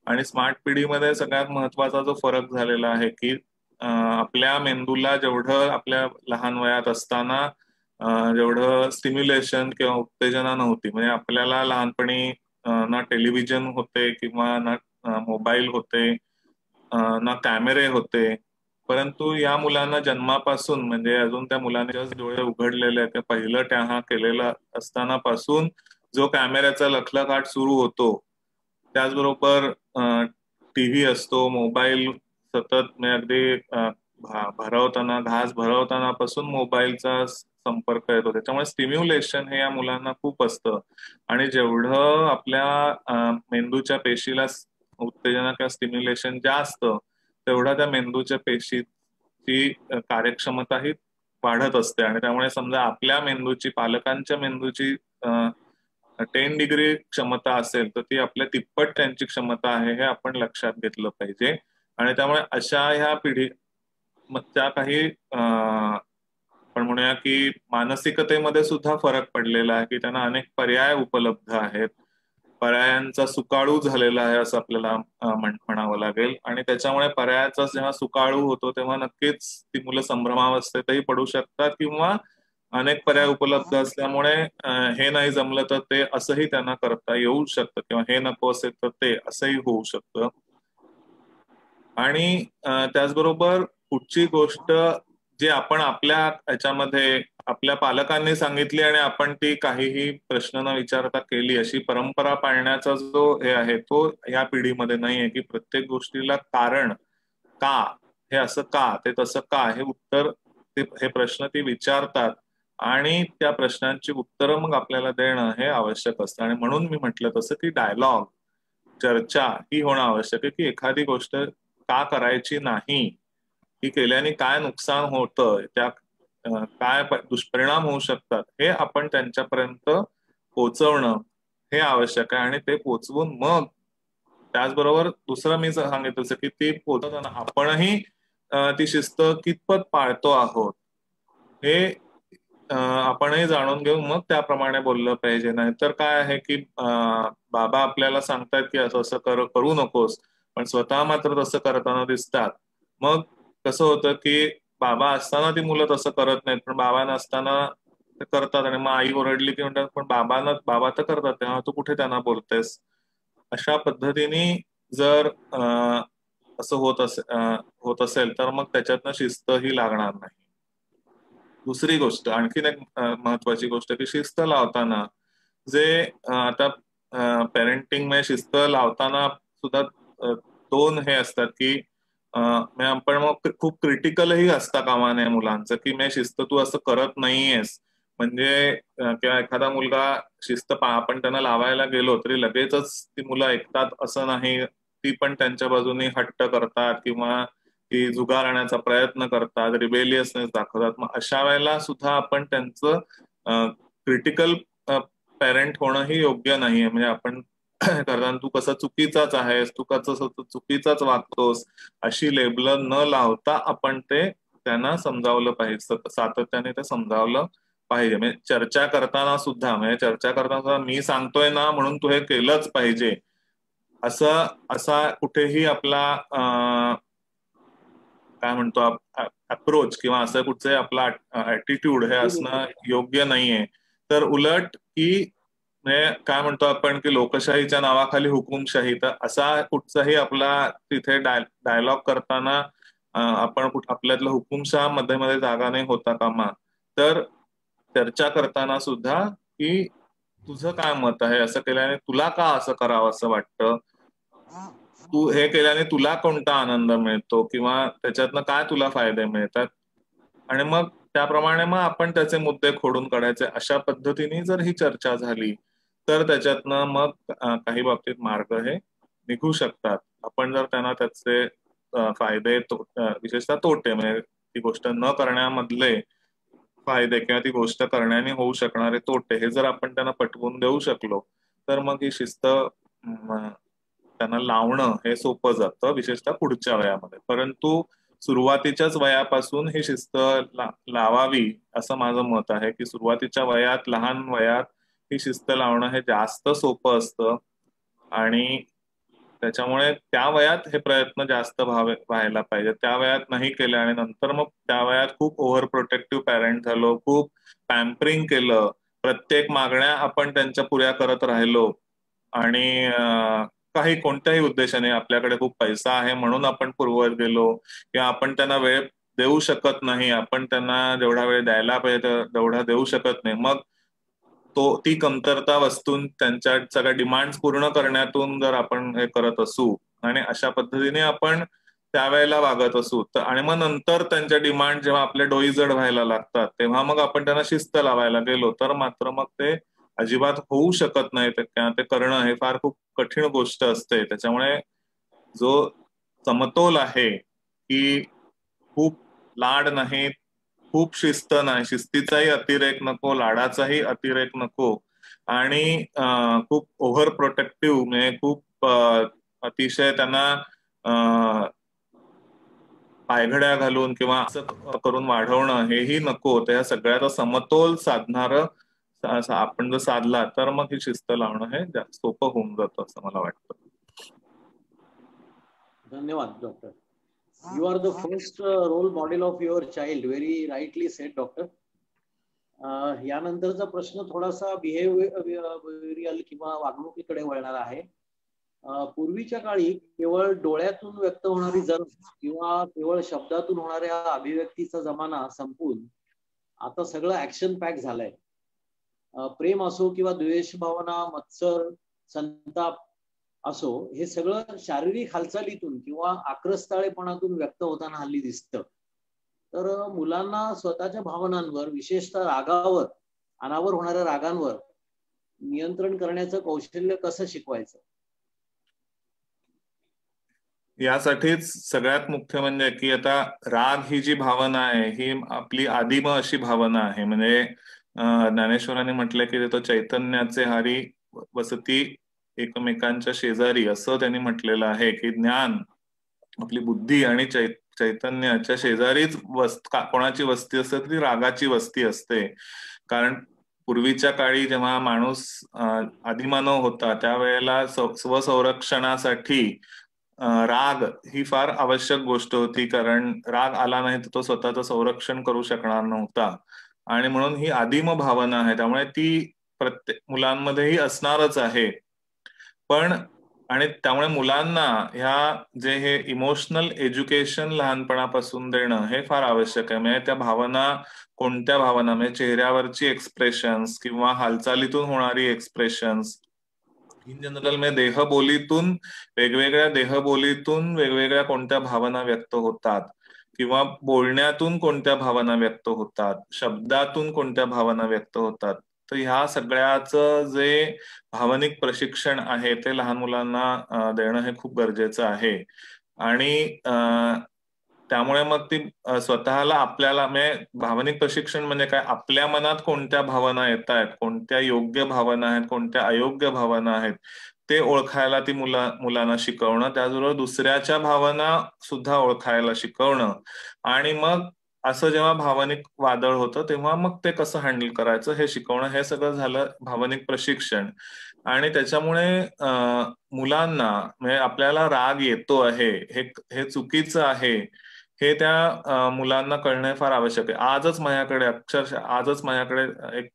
आणि स्मार्ट पिढीमध्ये सगळ्यात महत्वाचा जो फरक झालेला आहे की आपल्या मेंदूला जेवढं आपल्या लहान वयात असताना जेवढं स्टिम्युलेशन किंवा उत्तेजना नव्हती, म्हणजे आपल्याला लहानपणी ना टेलिव्हिजन होते किंवा ना मोबाईल होते, ना कॅमेरे होते, परंतु या मुलांना जन्मापासून म्हणजे अजून त्या मुलांचे डोळे उघडलेले ते पहिलं टॅहा केलेलं असताना पासून जो कॅमेऱ्याचा लखलखाट सुरू होतो, त्याचबरोबर टीव्ही असतो, मोबाईल सतत म्हणजे अगदी घास भरवतानापासून मोबाईलचा संपर्क येतो. त्याच्यामुळे स्टिम्युलेशन हे या मुलांना खूप असतं आणि जेवढं आपल्या मेंदूच्या पेशीला उत्तेजना किंवा स्टिम्युलेशन जास्त, तेवढा त्या मेंदूच्या पेशीची कार्यक्षमता ही वाढत असते. आणि त्यामुळे समजा आपल्या मेंदूची, पालकांच्या मेंदूची 10 डिग्री क्षमता असेल तर ती आपल्या तिप्पट त्यांची क्षमता आहे हे आपण लक्षात घेतलं पाहिजे. आणि त्यामुळे अशा ह्या पिढी मग त्या काही आपण म्हणूया की मानसिकतेमध्ये सुद्धा फरक पडलेला आहे की त्यांना अनेक पर्याय उपलब्ध आहेत, पर्यायांचा सुकाळू झालेला आहे असं आपल्याला म्हणावं लागेल. आणि त्याच्यामुळे पर्यायाचा जेव्हा सुकाळू होतो तेव्हा नक्कीच ती मुलं संभ्रमावस्थेतही पडू शकतात किंवा अनेक पर्याय उपलब्ध असल्यामुळे हे नाही जमलं तर ते असंही त्यांना करता येऊ शकतं किंवा हे नको असेल तर ते असंही होऊ शकतं. आणि त्याचबरोबर पुढची गोष्ट जी आपण आपल्या ह्याच्यामध्ये आपल्या पालकांनी सांगितली आणि आपण ती काहीही प्रश्न न विचारता केली अशी परंपरा पाळण्याचा जो हे आहे तो ह्या पिढीमध्ये नाहीये की प्रत्येक गोष्टीला कारण का, हे असं का, ते तसं का, हे उत्तर हे प्रश्न ती विचारतात आणि त्या प्रश्नांची उत्तरं मग आपल्याला देणं हे आवश्यक असतं. आणि म्हणून मी म्हटलं तसं की डायलॉग, चर्चा ही होणं आवश्यक आहे की एखादी गोष्ट का करायची नाही, ही केल्याने काय नुकसान होतं, त्या काय दुष्परिणाम होऊ शकतात हे आपण त्यांच्यापर्यंत पोहोचवणं हे आवश्यक आहे. आणि ते पोचवून मग त्याचबरोबर दुसरं मी सांगितलं की ती पोहोचवताना आपणही ती शिस्त कितपत पाळतो आहोत हे आपणही जाणून घेऊन मग त्याप्रमाणे बोललं पाहिजे. नाहीतर काय आहे की बाबा आपल्याला सांगतात की असं असं करू नकोस, पण स्वतः मात्र तसं करताना दिसतात. मग कसं होतं की बाबा असताना ती मुलं तसं करत नाहीत, पण बाबा नसताना ते करतात. आणि मग आई ओरडली की म्हणतात पण बाबा तर करतात तेव्हा तू कुठे त्यांना बोलतेस. अशा पद्धतीने जर असं होत असेल तर मग त्याच्यातनं शिस्त ही लागणार नाही. दुसरी गोष्ट, आणखीन एक महत्वाची गोष्ट की शिस्त लावताना जे आता पेरेंटिंग मध्ये शिस्त लावताना सुद्धा दोन हे असतात की आपण मग खूप क्रिटिकलही असता कामा नये मुलांचं की मी शिस्त तू असं करत नाहीयेस. म्हणजे किंवा एखादा मुलगा शिस्त आपण त्यांना लावायला गेलो तरी लगेचच ती मुलं ऐकतात असं नाही, ती पण त्यांच्या बाजूने हट्ट करतात किंवा ती जुगारण्याचा प्रयत्न करतात, रिबेलियसनेस दाखवतात. मग अशा वेळेला सुद्धा आपण त्यांचं क्रिटिकल पेरेंट होणं ही योग्य नाहीये. म्हणजे आपण कारण तू कसा चुकीचाच आहेस, तू कसं चुकीचाच वागतोस अशी लेबलं न लावता आपण ते त्यांना समजावलं पाहिजे, सातत्याने ते समजावलं पाहिजे. म्हणजे चर्चा करताना सुद्धा मी सांगतोय ना म्हणून तू हे केलंच पाहिजे असा कुठेही आपला काय म्हणतो अप्रोच किंवा असं कुठचे आपला ऍटिट्यूड हे असणं योग्य नाहीये. तर उलट की काय म्हणतो आपण की लोकशाहीच्या नावाखाली हुकुमशाही, तर असा कुठचाही आपला तिथे डायलॉग करताना आपण आपल्यातलं हुकुमशाह मध्ये मध्ये जागा नाही होता कामा. तर चर्चा करताना सुद्धा की तुझं काय मत आहे, असं केल्याने तुला का असं करावं असं वाटतं, तू हे केल्याने तुला कोणता आनंद मिळतो किंवा त्याच्यातनं काय तुला फायदे मिळतात, आणि मग त्याप्रमाणे मग आपण त्याचे मुद्दे खोडून काढायचे. अशा पद्धतीने जर ही चर्चा झाली तर त्याच्यातनं मग काही बाबतीत मार्ग हे निघू शकतात. आपण जर त्यांना त्याचे फायदे विशेषतः तोटे, म्हणजे ती गोष्ट न करण्यामधले फायदे किंवा ती गोष्ट करण्याने होऊ शकणारे तोटे हे जर आपण त्यांना पटवून देऊ शकलो तर मग ही शिस्त त्यांना लावणं हे सोपं जातं, विशेषतः पुढच्या वयामध्ये. परंतु सुरुवातीच्याच वयापासून ही शिस्त लावावी असं माझं मत आहे की सुरुवातीच्या वयात, लहान वयात ही शिस्त लावणं हे जास्त सोपं असतं आणि त्याच्यामुळे त्या वयात हे प्रयत्न जास्त व्हायला पाहिजे. त्या वयात नाही केले आणि नंतर मग त्या वयात खूप ओव्हर प्रोटेक्टिव्ह पॅरेंट झालो, खूप पॅम्परिंग केलं, प्रत्येक मागण्या आपण त्यांच्या पुऱ्या करत राहिलो आणि काही कोणत्याही उद्देशाने आपल्याकडे खूप पैसा आहे म्हणून आपण पुरवत गेलो किंवा आपण त्यांना वेळ देऊ शकत नाही, आपण त्यांना जेवढा वेळ द्यायला पाहिजे तेवढा देऊ शकत नाही, मग ती कमतरता वस्तून त्यांच्या सगळ्या डिमांड पूर्ण करण्यातून जर आपण हे करत असू आणि अशा पद्धतीने आपण त्यावेळेला वागत असू तर, आणि मग नंतर त्यांच्या डिमांड जेव्हा आपले डोई जड व्हायला लागतात तेव्हा मग आपण त्यांना शिस्त लावायला गेलो तर मात्र मग ते अजिबात होऊ शकत नाही. ते करणं हे फार खूप कठीण गोष्ट असते. त्याच्यामुळे जो समतोल आहे की खूप लाड नाही, खूप शिस्त नाही, शिस्तीचाही अतिरेक नको, लाडाचाही अतिरेक नको, आणि खूप ओव्हर प्रोटेक्टिव्ह म्हणजे खूप अतिशय त्यांना पायघड्या घालून किंवा असं करून वाढवणं हेही नको. त्या सगळ्याचा समतोल साधणारं आपण जर साधला तर मग ही शिस्त लावणं हे सोपं होऊन जातं असं मला वाटतं. धन्यवाद doctor. You are the first role model of your child. Very rightly said doctor. यानंतरचा प्रश्न थोडासा बिहेवियरल किंवा वागणुकीकडे वळणार आहे. पूर्वीच्या काळी केवळ डोळ्यातून व्यक्त होणारी जर किंवा केवळ शब्दातून होणाऱ्या अभिव्यक्तीचा जमाना संपून आता सगळं ऍक्शन पॅक झालंय. प्रेम असो किंवा द्वेष भावना, मत्सर, संताप असो, हे सगळं शारीरिक हालचालीतून किंवा आक्रस्ताळेपणातून व्यक्त होताना हल्ली दिसतं. तर मुलांना स्वतःच्या भावनांवर, विशेषतः रागावर, अनावर होणाऱ्या रागांवर नियंत्रण करण्याचं कौशल्य कसं शिकवायचं? यासाठीच सगळ्यात मुख्य म्हणजे की आता राग ही जी भावना आहे ही आपली आदिम अशी भावना आहे. म्हणजे ज्ञानेश्वरांनी म्हटलंय की तो चैतन्याचे हारी वसती एकमेकांच्या शेजारी, असं त्यांनी म्हटलेलं आहे की ज्ञान आपली बुद्धी आणि चैतन्याच्या शेजारीच कोणाची वस्ती असते ती रागाची वस्ती असते. कारण पूर्वीच्या काळी जेव्हा माणूस आदिमानव होता त्यावेळेला स्वसंरक्षणासाठी राग ही फार आवश्यक गोष्ट होती. कारण राग आला नाही तर तो स्वतःचं संरक्षण करू शकणार नव्हता, आणि म्हणून ही आदिम भावना आहे. त्यामुळे ती प्रत्येक मुलांमध्येही असणारच आहे. पण आणि त्यामुळे मुलांना ह्या जे हे इमोशनल एज्युकेशन लहानपणापासून देणं हे फार आवश्यक आहे. म्हणजे त्या भावना, कोणत्या भावना, म्हणजे चेहऱ्यावरची एक्सप्रेशन्स किंवा हालचालीतून होणारी एक्सप्रेशन्स, इन जनरल म्हणजे वेगवेगळ्या देहबोलीतून वेगवेगळ्या कोणत्या भावना व्यक्त होतात, किंवा बोलण्यातून कोणत्या भावना व्यक्त होतात, शब्दातून कोणत्या भावना व्यक्त होतात. तर ह्या सगळ्याचं जे भावनिक प्रशिक्षण आहे ते लहान मुलांना देणं हे खूप गरजेचं आहे. आणि त्यामुळे मग ती स्वतःला आपल्याला म्हणजे भावनिक प्रशिक्षण म्हणजे काय, आपल्या मनात कोणत्या भावना येत आहेत, कोणत्या योग्य भावना आहेत, कोणत्या अयोग्य भावना आहेत ते ओळखायला ती मुलांना शिकवणं, त्याचबरोबर दुसऱ्याच्या भावना सुद्धा ओळखायला शिकवणं, आणि मग असं जेव्हा भावनिक वादळ होतं तेव्हा मग ते कसं हँडल करायचं हे शिकवणं, हे सगळं झालं भावनिक प्रशिक्षण. आणि त्याच्यामुळे मुलांना म्हणजे आपल्याला राग येतो आहे हे चुकीचं आहे हे त्या मुलांना कळणं फार आवश्यक आहे. आजच माझ्याकडे एक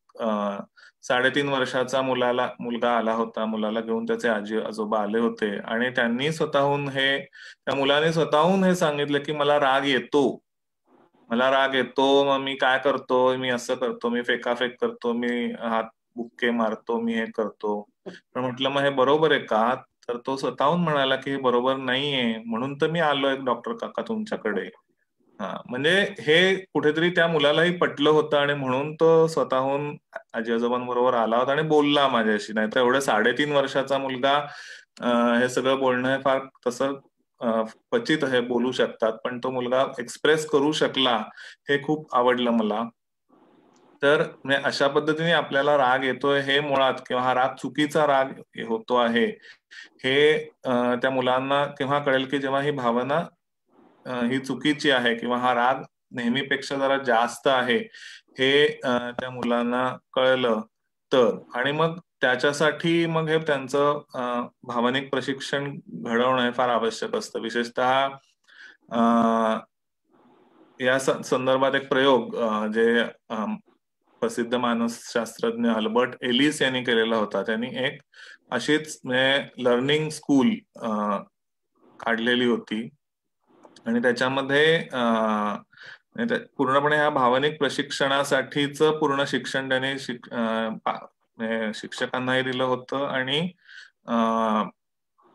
3.5 वर्षाचा मुलगा आला होता. मुलाला घेऊन त्याचे आजी आजोबा आले होते, आणि त्या मुलाने स्वतःहून हे सांगितलं की मला राग येतो, मग मी काय करतो, मी असं करतो, मी फेकाफेक करतो, मी हात बुक्के मारतो, मी हे करतो. पण म्हटलं मग हे बरोबर आहे का? तर तो स्वतःहून म्हणाला की हे बरोबर नाहीये, म्हणून तर मी आलोय डॉक्टर काका तुमच्याकडे. म्हणजे हे कुठेतरी त्या मुलालाही पटलं होतं, आणि म्हणून तो स्वतःहून आजी आजोबांबरोबर आला होता आणि बोलला माझ्याशी. नाही तर एवढं 3.5 वर्षाचा मुलगा हे सगळं बोलणं फार तसं क्वचित हे बोलू शकतात, पण तो मुलगा एक्सप्रेस करू शकला, हे खूप आवडलं मला. तर अशा पद्धतीने आपल्याला राग येतोय हे मुळात, किंवा हा राग चुकीचा राग होतो आहे हे त्या मुलांना केव्हा कळेल की जेव्हा ही भावना ही चुकीची आहे, किंवा हा राग नेहमीपेक्षा जरा जास्त आहे हे त्या मुलांना कळलं तर. आणि मग त्याच्यासाठी मग हे त्यांचं भावनिक प्रशिक्षण घडवणं हे फार आवश्यक असतं. विशेषतः या संदर्भात एक प्रयोग जे प्रसिद्ध मानसशास्त्रज्ञ अल्बर्ट एलिस यांनी केलेला होता. त्यांनी एक अशीच लर्निंग स्कूल काढलेली होती, आणि त्याच्यामध्ये पूर्णपणे ह्या भावनिक प्रशिक्षणासाठीच पूर्ण शिक्षण त्यांनी शिक्षकांनाही दिलं होतं, आणि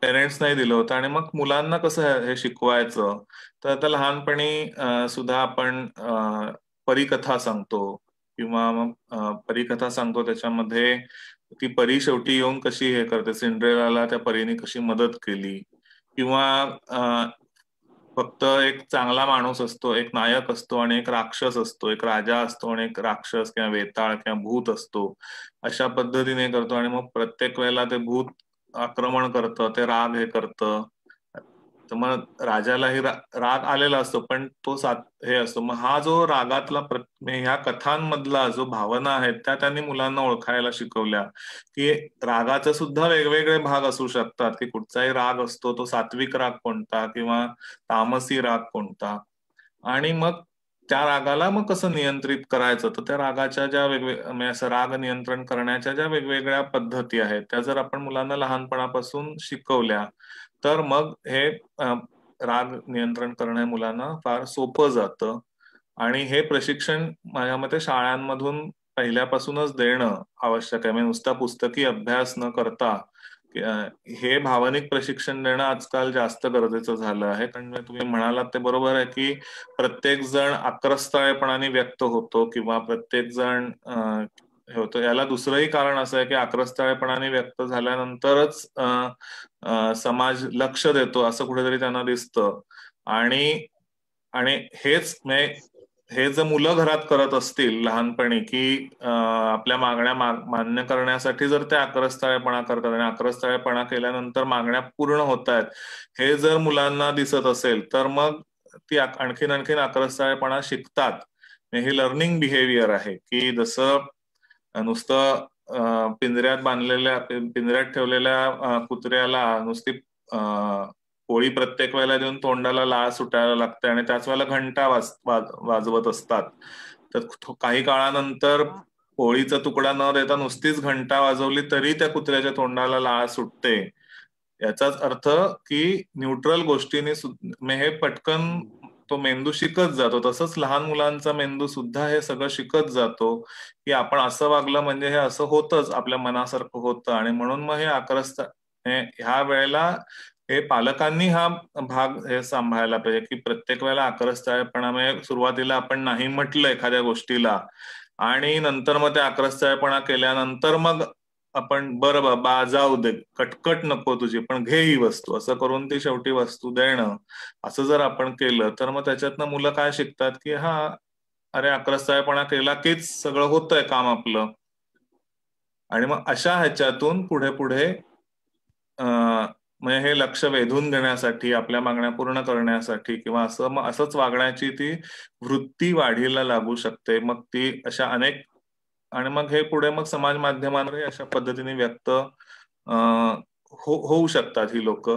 पेरेंट्सनाही दिलं होतं. आणि मग मुलांना कसं हे शिकवायचं, तर आता लहानपणी सुद्धा आपण परीकथा सांगतो किंवा मग परीकथा सांगतो, त्याच्यामध्ये ती परी शेवटी येऊन कशी हे करते, सिंड्रेलाला त्या परीने कशी मदत केली, किंवा फक्त एक चांगला माणूस असतो, एक नायक असतो आणि एक राक्षस असतो, एक राजा असतो आणि एक राक्षस किंवा वेताळ किंवा भूत असतो, अशा पद्धतीने करतो. आणि मग प्रत्येक वेळेला ते भूत आक्रमण करतं, ते राग हे करतं, तर मग राजालाही राग आलेला असतो, पण तो हे असतो. मग हा जो रागातला ह्या कथांमधला जो भावना आहेत त्या त्यांनी मुलांना ओळखायला शिकवल्या, की रागाचे सुद्धा वेगवेगळे भाग असू शकतात, की कुठचाही राग असतो तो सात्विक राग कोणता किंवा तामसी राग कोणता, आणि मग त्या रागाला मग कसं नियंत्रित करायचं. तर त्या रागाच्या ज्या म्हणजे असं राग नियंत्रण करण्याच्या ज्या वेगवेगळ्या पद्धती आहेत त्या जर आपण मुलांना लहानपणापासून शिकवल्या, तर मग हे राग नियंत्रण करणं मुलांना फार सोपं जातं. आणि हे प्रशिक्षण माझ्या मते शाळांमधून पहिल्यापासूनच देणं आवश्यक आहे. म्हणजे नुसता पुस्तकी अभ्यास न करता हे भावनिक प्रशिक्षण देणं आजकाल जास्त गरजेचं झालं आहे. कारण तुम्ही म्हणालात ते बरोबर आहे, की प्रत्येक जण आक्रस्ताळेपणाने व्यक्त होतो किंवा प्रत्येक जण हे होतं. याला दुसरंही कारण असं आहे की आक्रस्ताळेपणाने व्यक्त झाल्यानंतरच समाज लक्ष देतो असं कुठेतरी त्यांना दिसतं. आणि हेच हे जर मुलं घरात करत असतील लहानपणी, की आपल्या मागण्या मान्य करण्यासाठी जर ते आक्रस्ताळेपणा करतात आणि आक्रस्ताळेपणा केल्यानंतर मागण्या पूर्ण होत आहेत, हे जर मुलांना दिसत असेल, तर मग ती आणखीन आक्रस्ताळेपणा शिकतात. हे लर्निंग बिहेवियर आहे, की जसं नुसतं पिंजऱ्यात ठेवलेल्या कुत्र्याला नुसती पोळी प्रत्येक वेळेला देऊन तोंडाला लाळ सुटायला लागते आणि त्याच वेळेला घंटा वाजवत असतात, तर काही काळानंतर पोळीचा तुकडा न देता नुसतीच घंटा वाजवली तरी त्या कुत्र्याच्या तोंडाला लाळ सुटते. याचाच अर्थ की न्यूट्रल गोष्टीने हे पटकन तो मेंदू शिकत जातो. तसंच लहान मुलांचा मेंदू सुद्धा हे सगळं शिकत जातो, की आपण असं वागलं म्हणजे हे असं होतच, आपल्या मनासारखं होतं. आणि म्हणून मग हे ह्या वेळेला हे पालकांनी हा भाग हे सांभाळायला पाहिजे, की प्रत्येक वेळेला आक्रस्ताळेपणा म्हणजे सुरुवातीला आपण नाही म्हटलं एखाद्या गोष्टीला आणि नंतर मग ते आक्रस्ताळेपणा केल्यानंतर मग आपण बरं बाबा जाऊ दे, कटकट नको तुझी, पण घे ही वस्तू, असं करून ती शेवटी वस्तू देणं, असं जर आपण केलं तर मग त्याच्यातनं मुलं काय शिकतात, की अरे आक्रस्ताळेपणा केला कीच सगळं होतंय काम आपलं. आणि मग अशा ह्याच्यातून पुढे पुढे म्हणजे हे लक्ष वेधून घेण्यासाठी, आपल्या मागण्या पूर्ण करण्यासाठी किंवा असंच वागण्याची ती वृत्ती वाढीला लागू शकते. मग ती अशा अनेक, आणि मग हे पुढे मग समाज माध्यमांवरही अशा पद्धतीने व्यक्त होऊ शकतात ही लोक.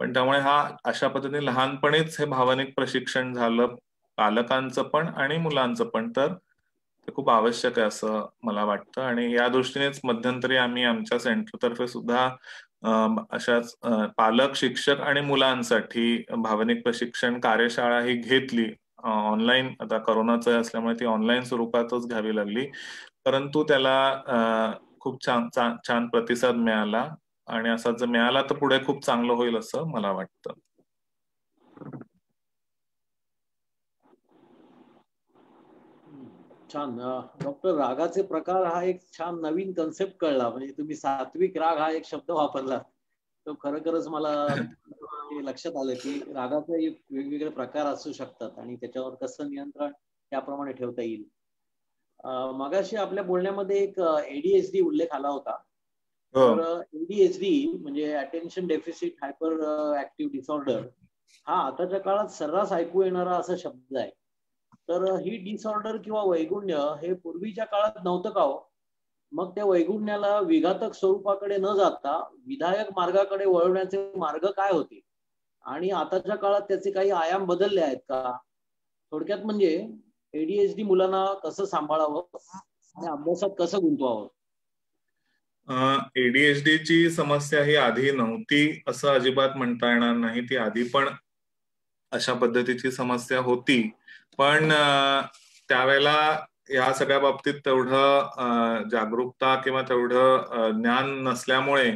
पण त्यामुळे अशा पद्धतीने लहानपणीच हे भावनिक प्रशिक्षण झालं, पालकांचं पण आणि मुलांचं पण, तर ते खूप आवश्यक आहे असं मला वाटतं. आणि या दृष्टीनेच मध्यंतरी आम्ही आमच्या सेंटरतर्फे सुद्धा अशाच पालक, शिक्षक आणि मुलांसाठी भावनिक प्रशिक्षण कार्यशाळा ही घेतली. ऑनलाईन, आता करोनाचं असल्यामुळे ती ऑनलाईन स्वरूपातच घ्यावी लागली, परंतु त्याला खूप छान प्रतिसाद मिळाला. आणि असा जर मिळाला तर पुढे खूप चांगलं होईल असं मला वाटतं. छान. डॉक्टर, रागाचे प्रकार हा एक छान नवीन कन्सेप्ट कळला. म्हणजे तुम्ही सात्विक राग हा एक शब्द वापरला, तो खरोखरच मला लक्षात आलं की रागाचे वेगवेगळे प्रकार असू शकतात आणि त्याच्यावर कसं नियंत्रण त्याप्रमाणे ठेवता येईल. मगाशी आपल्या बोलण्यामध्ये एक ADHD उल्लेख आला होता. तर ADHD म्हणजे attention deficit hyper active disorder हा आताच्या काळात सर्रास ऐकू येणारा असा शब्द आहे. तर ही डिसऑर्डर किंवा वैगुण्य हे पूर्वीच्या काळात नव्हतं का हो? मग त्या वैगुण्याला विघातक स्वरूपाकडे न जाता विधायक मार्गाकडे वळवण्याचे मार्ग काय होते आणि आताच्या काळात त्याचे काही आयाम बदलले आहेत का? थोडक्यात म्हणजे ADHD मुलांना कसं सांभाळावं आणि अभ्यासात कसं गुंतवावं? ADHD ची समस्या ही आधी नव्हती असं अजिबात म्हणता येणार नाही. ती आधी पण अशा पद्धतीची समस्या होती, पण त्यावेळेला या सगळ्या बाबतीत तेवढं जागरूकता किंवा तेवढं ज्ञान नसल्यामुळे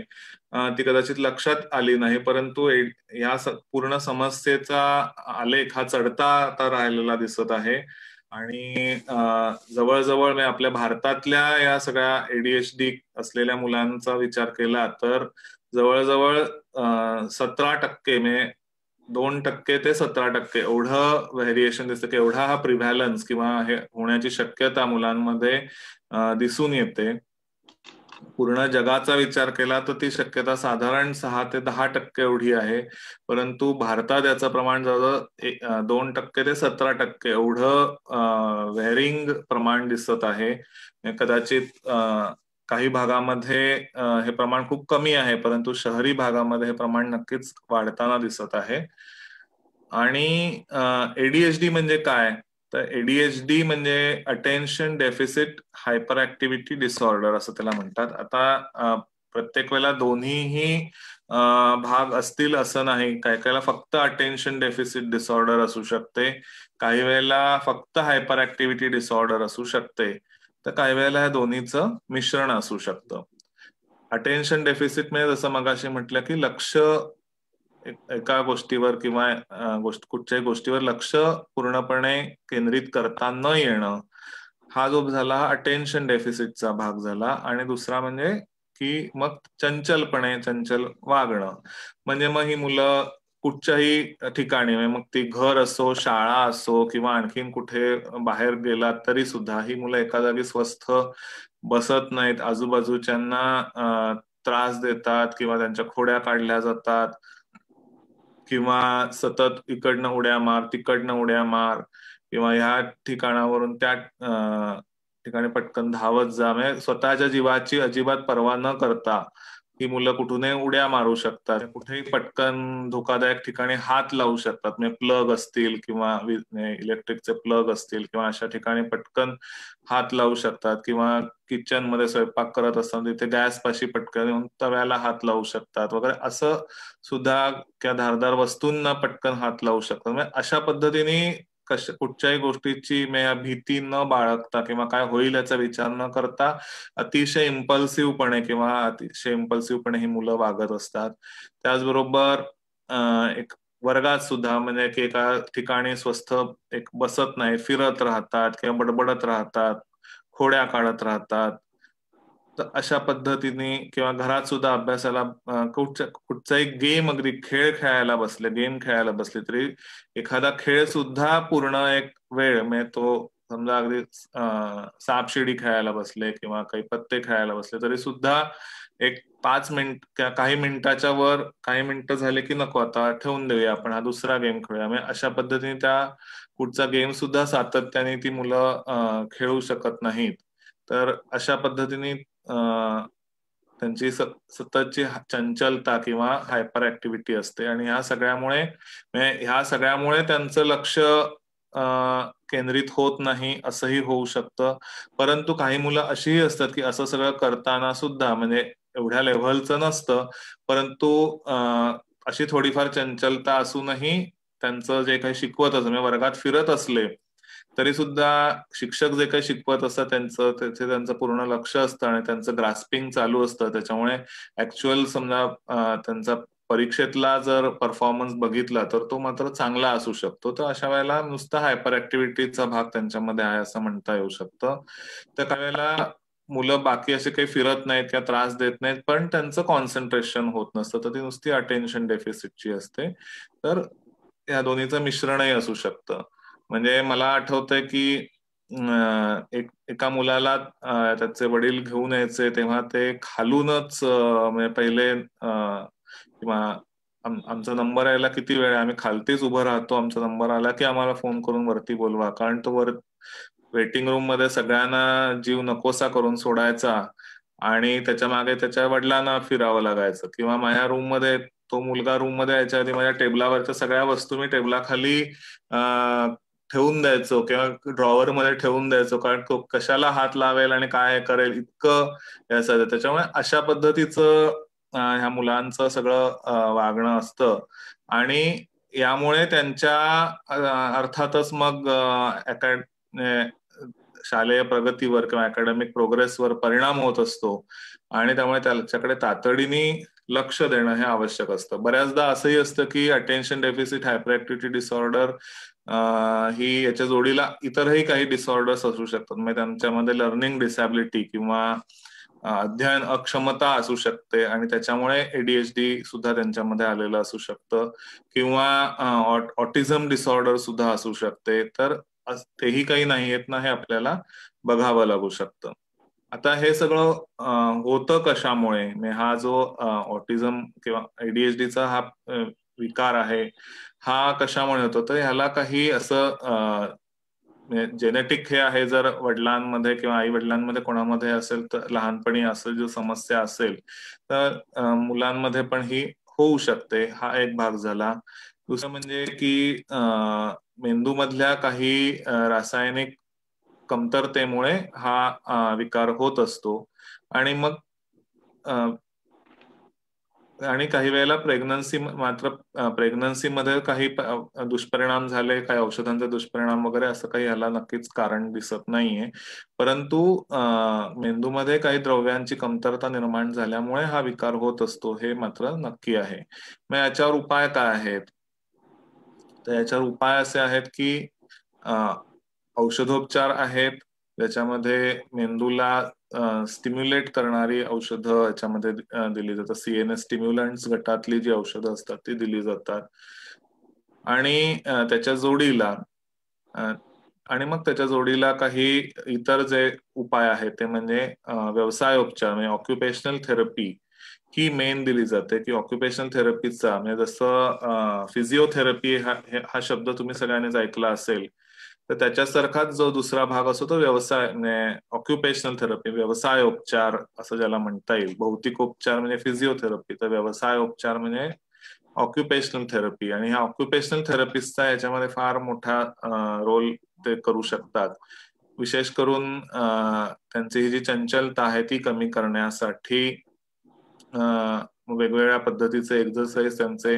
ती कदाचित लक्षात आली नाही, परंतु या पूर्ण समस्येचा आलेख हा चढता आता राहिलेला दिसत आहे. आणि जवळजवळ मी आपल्या भारतातल्या या सगळ्या ADHD असलेल्या मुलांचा विचार केला तर जवळजवळ 17% म्हणजे 2% ते 17% एवढं व्हेरिएशन दिसतं की एवढा हा प्रिव्हॅलन्स किंवा हे होण्याची शक्यता मुलांमध्ये दिसून येते. पूर्ण जगाचा विचार केला तर ती शक्यता साधारण 6 ते 10% एवढी आहे, परंतु भारतात याचं प्रमाण जवळजवळ 2% ते 17% एवढं व्हेरिंग प्रमाण दिसत आहे. कदाचित काही भागामध्ये हे प्रमाण खूप कमी आहे, परंतु शहरी भागामध्ये हे प्रमाण नक्कीच वाढताना दिसत आहे. आणि ADHD म्हणजे काय तर ADHD म्हणजे attention deficit hyperactivity disorder असं त्याला म्हणतात. आता प्रत्येक वेळेला दोन्हीही भाग असतील असं नाही. काही वेळेला फक्त अटेन्शन डेफिसिट डिसऑर्डर असू शकते, काही वेळेला फक्त हायपर ऍक्टिव्हिटी डिसऑर्डर असू शकते, तर काही वेळेला या दोन्हीचं मिश्रण असू शकतं. अटेन्शन डेफिसिट म्हणजे जसं मगाशी म्हटलं की लक्ष एका गोष्टीवर किंवा कुठच्याही गोष्टीवर लक्ष पूर्णपणे केंद्रित करता न येणं, हा जो झाला अटेन्शन डेफिसिटचा भाग झाला. आणि दुसरा म्हणजे की मग चंचल वागणं, म्हणजे मग ही मुलं कुठच्याही ठिकाणी, मग ती घर असो, शाळा असो किंवा आणखीन कुठे बाहेर गेलात तरी सुद्धा ही मुलं एका जागी स्वस्थ बसत नाहीत, आजूबाजूच्यांना त्रास देतात किंवा त्यांच्या खोड्या काढल्या जातात किंवा सतत इकडनं उड्या मार तिकडनं उड्या मार किंवा ह्या ठिकाणावरून त्या ठिकाणी पटकन धावत जा, म्हणजे स्वतःच्या जीवाची अजिबात पर्वा न करता ही मुलं कुठूनही उड्या मारू शकतात, कुठेही पटकन धोकादायक ठिकाणी हात लावू शकतात, म्हणजे प्लग असतील किंवा इलेक्ट्रिकचे प्लग असतील किंवा अशा ठिकाणी पटकन हात लावू शकतात किंवा किचन मध्ये स्वयंपाक करत असताना तिथे गॅस पाशी पटकन तव्याला हात लावू शकतात वगैरे, असं सुद्धा किंवा धारदार वस्तूंना पटकन हात लावू शकतात. म्हणजे अशा पद्धतीने कुठच्याही गोष्टीची भीती न बाळगता किंवा काय होईल याचा विचार न करता अतिशय इम्पल्सिव्हपणे ही मुलं वागत असतात. त्याचबरोबर एक वर्गात सुद्धा म्हणजे की एका ठिकाणी स्वस्थ बसत नाही, फिरत राहतात किंवा बडबडत राहतात, खोड्या काढत राहतात. तर अशा पद्धतीने किंवा घरात सुद्धा अभ्यासाला कुठचाही अगदी गेम खेळायला बसले तरी एखादा खेळ सुद्धा पूर्ण एक वेळ म्हणजे तो समजा अगदी सापशिडी खेळायला बसले किंवा काही पत्ते खेळायला बसले तरी सुद्धा एक 5 मिनिट काही मिनिटाच्या वर काही मिनिटं झाले की नको, आता ठेवून देऊया, आपण हा दुसरा गेम खेळूया. म्हणजे अशा पद्धतीने त्या पुढचा गेम सुद्धा सातत्याने ती मुलं खेळू शकत नाहीत. तर अशा पद्धतीने त्यांची सततची चंचलता किंवा हायपर ऍक्टिव्हिटी असते आणि ह्या सगळ्यामुळे त्यांचं लक्ष केंद्रित होत नाही असंही होऊ शकतं. परंतु काही मुलं अशीही असतात की असं सगळं करताना सुद्धा म्हणजे एवढ्या लेव्हलचं नसतं, परंतु अशी थोडीफार चंचलता असूनही त्यांचं जे काही शिकवत असं म्हणजे वर्गात फिरत असले तरी सुद्धा शिक्षक जे काही शिकवत असतात त्यांचं पूर्ण लक्ष असतं आणि त्यांचं ग्रास्पिंग चालू असतं. त्याच्यामुळे ऍक्च्युअल समजा त्यांचा परीक्षेतला जर परफॉर्मन्स बघितला तर तो मात्र चांगला असू शकतो. तर अशा वेळेला नुसता हायपर ऍक्टिव्हिटीचा भाग त्यांच्यामध्ये आहे असं म्हणता येऊ शकतं. तर काही वेळेला मुलं बाकी असे काही फिरत नाहीत किंवा त्रास देत नाहीत पण त्यांचं कॉन्सन्ट्रेशन होत नसतं, तर ती नुसती अटेन्शन डेफिसिटची असते. तर या दोन्हीचं मिश्रणही असू शकतं. म्हणजे मला आठवतंय की एका मुलाला त्याचे वडील घेऊन यायचे तेव्हा ते खालूनच म्हणजे पहिले किंवा आमचा नंबर यायला किती वेळ आहे, आम्ही खालतीच उभं राहतो, आमचा नंबर आला की आम्हाला फोन करून वरती बोलवा, कारण तो वेटिंग रूम मध्ये सगळ्यांना जीव नकोसा करून सोडायचा आणि त्याच्या मागे त्याच्या वडिलांना फिरावं लागायचं. किंवा माझ्या रूम मध्ये तो मुलगा रूम मध्ये यायच्या आधी माझ्या टेबलावरच्या सगळ्या वस्तू मी टेबलाखाली ठेवून द्यायचो किंवा ड्रॉवर मध्ये ठेवून द्यायचो, कारण तो कशाला हात लावेल आणि काय करेल इतकं याचं. त्याच्यामुळे अशा पद्धतीचं ह्या मुलांचं सगळं वागणं असतं आणि यामुळे त्यांच्या अर्थातच मग शालेय प्रगतीवर किंवा अकॅडमिक प्रोग्रेसवर परिणाम होत असतो आणि त्यामुळे त्याच्याकडे तातडीने लक्ष देणं हे आवश्यक असतं. बऱ्याचदा असंही असतं की attention deficit hyperactivity disorder ही याच्या जोडीला इतरही काही डिसऑर्डर्स असू शकतात. म्हणजे त्यांच्यामध्ये लर्निंग डिसॅबिलिटी किंवा अध्ययन अक्षमता असू शकते आणि त्याच्यामुळे ADHD सुद्धा त्यांच्यामध्ये आलेलं असू शकतं किंवा ऑटिझम डिसऑर्डर सुद्धा असू शकते. तर तेही काही नाही येत ना हे आपल्याला बघावं लागू शकतं. आता हे सगळं होतं कशामुळे? हा जो ऑटिझम किंवा ADHDचा हा विकार आहे हा कशामुळे होतो? तर ह्याला काही असं जेनेटिक हे आहे, जर वडिलांमध्ये किंवा आई वडिलांमध्ये कोणामध्ये असेल तर लहानपणी असं जो समस्या असेल तर मुलांमध्ये पण ही होऊ शकते. हा एक भाग झाला. दुसरं म्हणजे की मेंदूमधल्या काही रासायनिक कमतरतेमुळे हा विकार होत असतो आणि मग आणि काही वेळेला प्रेग्नन्सीमध्ये काही दुष्परिणाम झाले, काही औषधांचे दुष्परिणाम वगैरे असं काही याला नक्कीच कारण दिसत नाहीये. परंतु मेंदूमध्ये काही द्रव्यांची कमतरता निर्माण झाल्यामुळे हा विकार होत असतो हे मात्र नक्की आहे. मग याच्यावर उपाय काय आहेत? तर याच्यावर उपाय असे आहेत की औषधोपचार आहेत, ज्याच्यामध्ये मेंदूला स्टिम्युलेट करणारी औषधं याच्यामध्ये दिली जातात. CNS स्टिम्युलंट्स गटातली जी औषधं असतात ती दिली जातात आणि त्याच्या जोडीला काही इतर जे उपाय आहेत ते म्हणजे व्यवसायोपचार म्हणजे ऑक्युपेशनल थेरपी ही मेन दिली जाते. की ऑक्युपेशनल थेरपीचा म्हणजे जसं फिजिओथेरपी हा शब्द तुम्ही सगळ्यांनीच ऐकला असेल, तर त्याच्यासारखाच जो दुसरा भाग असतो तो व्यवसाय ऑक्युपेशनल थेरपी, व्यवसायोपचार असं ज्याला म्हणता येईल. भौतिकोपचार म्हणजे फिजिओथेरपी, तर व्यवसायोपचार म्हणजे ऑक्युपेशनल थेरपी. आणि ह्या ऑक्युपेशनल थेरपिस्टचा याच्यामध्ये फार मोठा रोल ते करू शकतात. विशेष करून त्यांची ही जी चंचलता आहे ती कमी करण्यासाठी वेगवेगळ्या पद्धतीचे एक्सरसाइज त्यांचे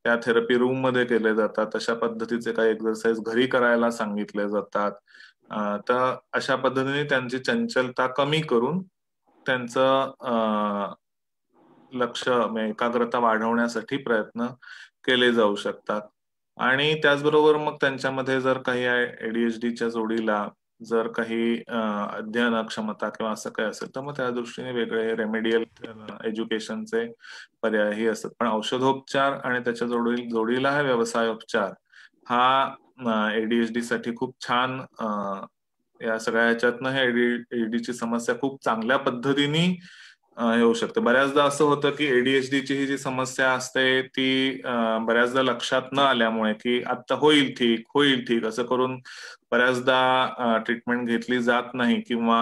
त्या थेरपी रूम मध्ये केले जातात. अशा पद्धतीचे काही एक्सरसाइज घरी करायला सांगितले जातात. तर अशा पद्धतीने त्यांची चंचलता कमी करून त्यांचं लक्ष एकाग्रता वाढवण्यासाठी प्रयत्न केले जाऊ शकतात. आणि त्याचबरोबर मग त्यांच्यामध्ये जर काही ADHDच्या जोडीला जर काही अध्ययन अक्षमता किंवा असं काही असेल तर मग त्या दृष्टीने वेगळे रेमेडियल एज्युकेशनचे पर्यायही असतात. पण औषधोपचार आणि त्याच्या जोडीला हा व्यवसायोपचार हा ADHD साठी खूप छान या सगळ्या ह्याच्यातनं हे ADHD ची समस्या खूप चांगल्या पद्धतीने येऊ शकते. बऱ्याचदा असं होतं की ADHDची ही जी समस्या असते ती बऱ्याचदा लक्षात न आल्यामुळे की आता होईल ठीक असं करून बऱ्याचदा ट्रीटमेंट घेतली जात नाही किंवा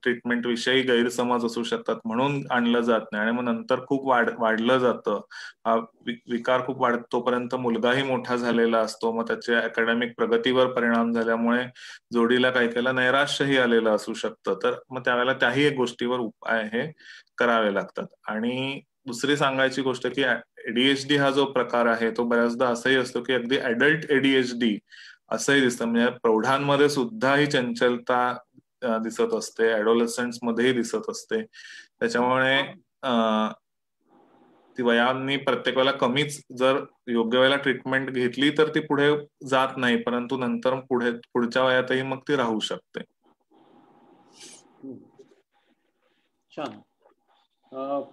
ट्रीटमेंट विषयी गैरसमज असू शकतात म्हणून आणलं जात नाही आणि मग नंतर खूप वाढलं जातं. हा विकार खूप तोपर्यंत मुलगाही मोठा झालेला असतो. मग त्याच्या अकॅडमिक प्रगतीवर परिणाम झाल्यामुळे जोडीला काही नैराश्यही आलेलं असू शकतं. तर मग त्यावेळेला त्याही एक गोष्टीवर उपाय हे करावे लागतात. आणि दुसरी सांगायची गोष्ट की ADHD हा जो प्रकार आहे तो बऱ्याचदा असंही असतो की अगदी अडल्ट ADHD असंही दिसतं. म्हणजे प्रौढांमध्ये सुद्धा ही चंचलता दिसत असते, ऍडोलेसंट्स मध्येही दिसत असते. त्याच्यामुळे ती वयाने प्रत्येक वेळेला कमीच जर योग्य वेळेला ट्रीटमेंट घेतली तर ती पुढे जात नाही, परंतु नंतर पुढच्या वयातही मग ती राहू शकते. छान.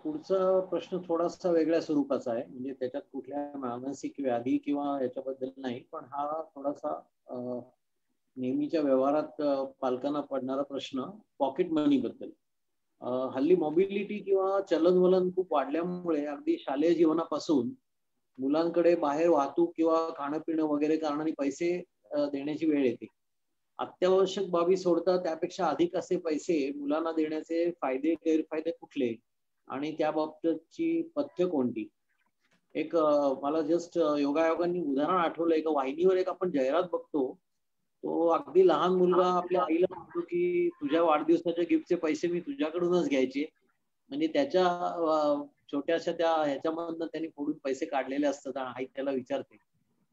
पुढचा प्रश्न थोडासा वेगळ्या स्वरूपाचा आहे. म्हणजे त्याच्यात कुठल्या मानसिक व्याधी किंवा याच्याबद्दल नाही, पण हा थोडासा नेहमीच्या व्यवहारात पालकांना पडणारा प्रश्न पॉकेट मनी बद्दल. हल्ली मोबिलिटी किंवा चलनवलन खूप वाढल्यामुळे अगदी शालेय जीवनापासून मुलांकडे बाहेर वाहतूक किंवा खाणं पिणं वगैरे कारणाने पैसे देण्याची वेळ येते. अत्यावश्यक बाबी सोडता त्यापेक्षा अधिक असे पैसे मुलांना देण्याचे फायदे गैरफायदे कुठले आणि त्याबाबतची पथ्य कोणती? एक मला जस्ट योगायोगांनी उदाहरण आठवलं. एका वाहिनीवर एक आपण जाहिरात बघतो, तो अगदी लहान मुलगा आपल्या आईला म्हणतो की तुझ्या वाढदिवसाच्या गिफ्टचे पैसे मी तुझ्याकडूनच घ्यायचे. म्हणजे त्याच्या छोट्याशा त्या ह्याच्यामधनं त्यांनी फोडून पैसे काढलेले असतात आणि आई त्याला विचारते.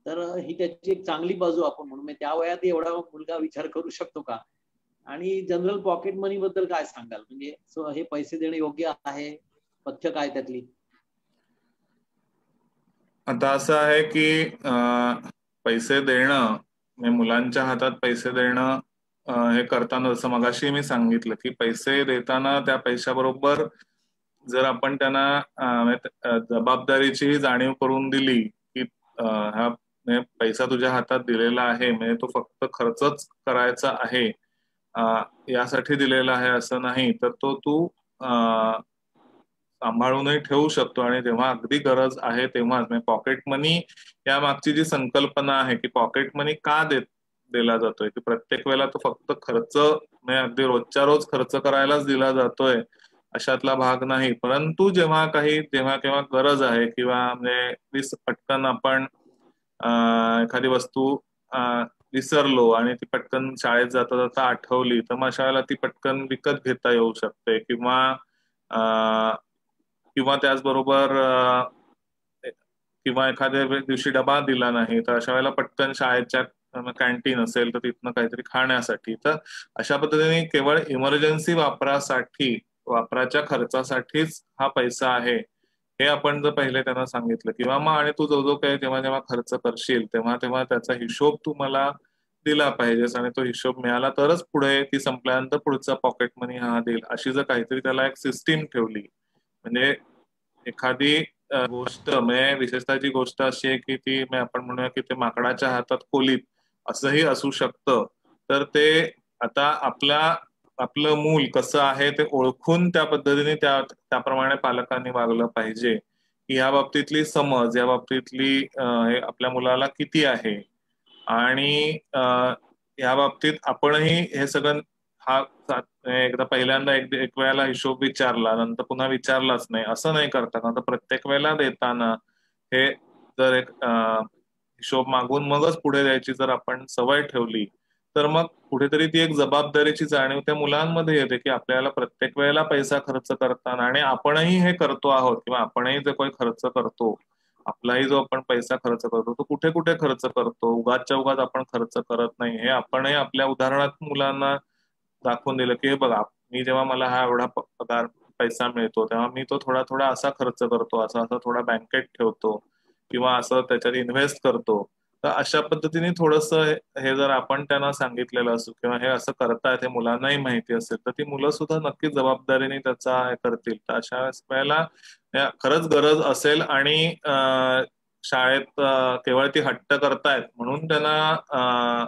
तर ही त्याची एक चांगली बाजू आपण म्हणू. त्या वयात एवढा मुलगा विचार करू शकतो का? आणि जनरल पॉकेट मनी बद्दल काय सांगाल? म्हणजे हे पैसे देणे योग्य आहे? पथ्य काय त्यातली? आता असं आहे की पैसे देणं म्हणजे मुलांच्या हातात पैसे देणं हे करताना जसं मगाशी मी सांगितलं की पैसे देताना त्या पैशाबरोबर जर आपण त्यांना जबाबदारीची जाणीव करून दिली की हा म्हणजे पैसा तुझ्या हातात दिलेला आहे म्हणजे तो फक्त खर्चच करायचा आहे यासाठी दिलेला आहे असं नाही तर तो तू सांभाळूनही ठेवू शकतो आणि जेव्हा अगदी गरज आहे तेव्हाच म्हणजे पॉकेट मनी या मागची जी संकल्पना आहे की पॉकेट मनी का दिला जातोय की प्रत्येक वेळेला तो फक्त खर्च म्हणजे अगदी रोजच्या रोज खर्च करायलाच दिला जातोय अशातला भाग नाही परंतु जेव्हा केव्हा गरज आहे किंवा म्हणजे पटकन आपण एखादी वस्तू विसरलो आणि ती पटकन शाळेत जाता जाता आठवली तर मग अशा वेळेला ती पटकन विकत घेता येऊ शकते किंवा त्याचबरोबर किंवा एखाद्या दिवशी डबा दिला नाही तर अशा वेळेला पटकन शाळेच्या कॅन्टीन असेल तर तिथनं काहीतरी खाण्यासाठी तर अशा पद्धतीने केवळ इमर्जन्सी वापराच्या खर्चासाठीच हा पैसा आहे हे आपण जर पहिले त्यांना सांगितलं किंवा मग आणि तू जो काही जेव्हा जेव्हा खर्च करशील तेव्हा तेव्हा त्याचा हिशोब तू मला दिला पाहिजेस आणि तो हिशोब मिळाला तरच पुढे ती संपल्यानंतर पुढचा पॉकेट मनी हा देईल अशी जर काहीतरी त्याला एक सिस्टीम ठेवली म्हणजे एखादी गोष्ट म्हणजे विशेषतः जी गोष्ट अशी आहे की ती आपण म्हणूया की ते माकडाच्या हातात कोलीत असंही असू शकतं तर ते आता आपलं मूल कसं आहे ते ओळखून त्या पद्धतीने त्याप्रमाणे पालकांनी वागलं पाहिजे की या बाबतीतली समज या बाबतीतली हे आपल्या मुलाला किती आहे आणि या बाबतीत आपणही हे सगळं हा एकदा पहिल्यांदा एक वेळेला हिशोब विचारला नंतर पुन्हा विचारलाच नाही असं नाही करता कारण प्रत्येक वेळेला देताना हे जर एक हिशोब मागून मगच पुढे द्यायची जर आपण सवय ठेवली तर मग कुठेतरी ती एक जबाबदारीची जाणीव त्या मुलांमध्ये येते की आपल्याला प्रत्येक वेळेला पैसा खर्च करताना आणि आपणही हे करतो आहोत किंवा आपणही जो काही खर्च करतो आपलाही जो आपण पैसा खर्च करतो तो कुठे कुठे खर्च करतो उगाचच्या उगाच आपण खर्च करत नाही हे आपणही आपल्या उदाहरणात मुलांना दाखवून दिलं की हे बघा मी जेव्हा मला हा एवढा पगार पैसा मिळतो तेव्हा मी तो थोडा थोडा असा खर्च करतो असा थोडा बँकेत ठेवतो किंवा असं त्याच्यात इन्व्हेस्ट करतो तर अशा पद्धतीने थोडस हे जर आपण त्यांना सांगितलेलं असू किंवा हे असं करतायत हे मुलांनाही माहिती असेल तर ती मुलं सुद्धा नक्कीच जबाबदारीने त्याचा हे करतील तर अशा वेळेला खरंच गरज असेल आणि शाळेत केवळ ती हट्ट करतायत म्हणून त्यांना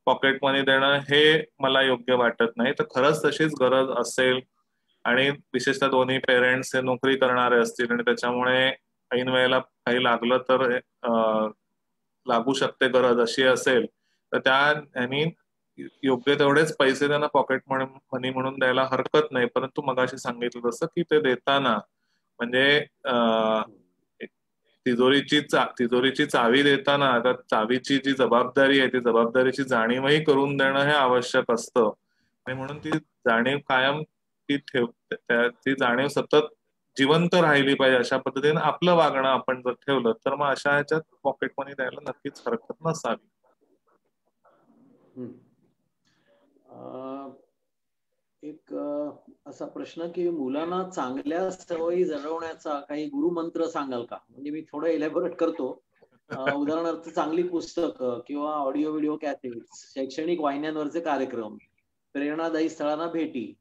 पॉकेट मनी देणं हे मला योग्य वाटत नाही तर खरंच तशीच गरज असेल आणि विशेषतः दोन्ही पेरेंट्स हे नोकरी करणारे असतील आणि त्याच्यामुळे ऐन वेळेला काही लागलं तर लागू शकते गरज अशी असेल तर त्यांनी योग्य तेवढेच पैसे त्यांना पॉकेट मनी म्हणून द्यायला हरकत नाही परंतु मगाशी सांगितलं तसं की ते देताना म्हणजे तिजोरीची चावी देताना त्या चावीची जी जबाबदारी आहे ती जबाबदारीची जाणीवही करून देणं हे आवश्यक असतं आणि म्हणून ती जाणीव कायम ती जाणीव सतत जिवंत राहिली पाहिजे अशा पद्धतीने आपलं वागणं आपण जर ठेवलं तर मग अशा ह्याच्यात पॉकेट मनी द्यायला नक्कीच हरकत नसावी. एक असा प्रश्न की मुलांना चांगल्या सवयी जगवण्याचा काही गुरुमंत्र सांगाल का म्हणजे मी थोडं एलॅबोरेट करतो उदाहरणार्थ चांगली पुस्तकं किंवा ऑडिओ व्हिडिओ कॅसेट्स शैक्षणिक वाहिन्यांवरचे कार्यक्रम प्रेरणादायी स्थळांना भेटी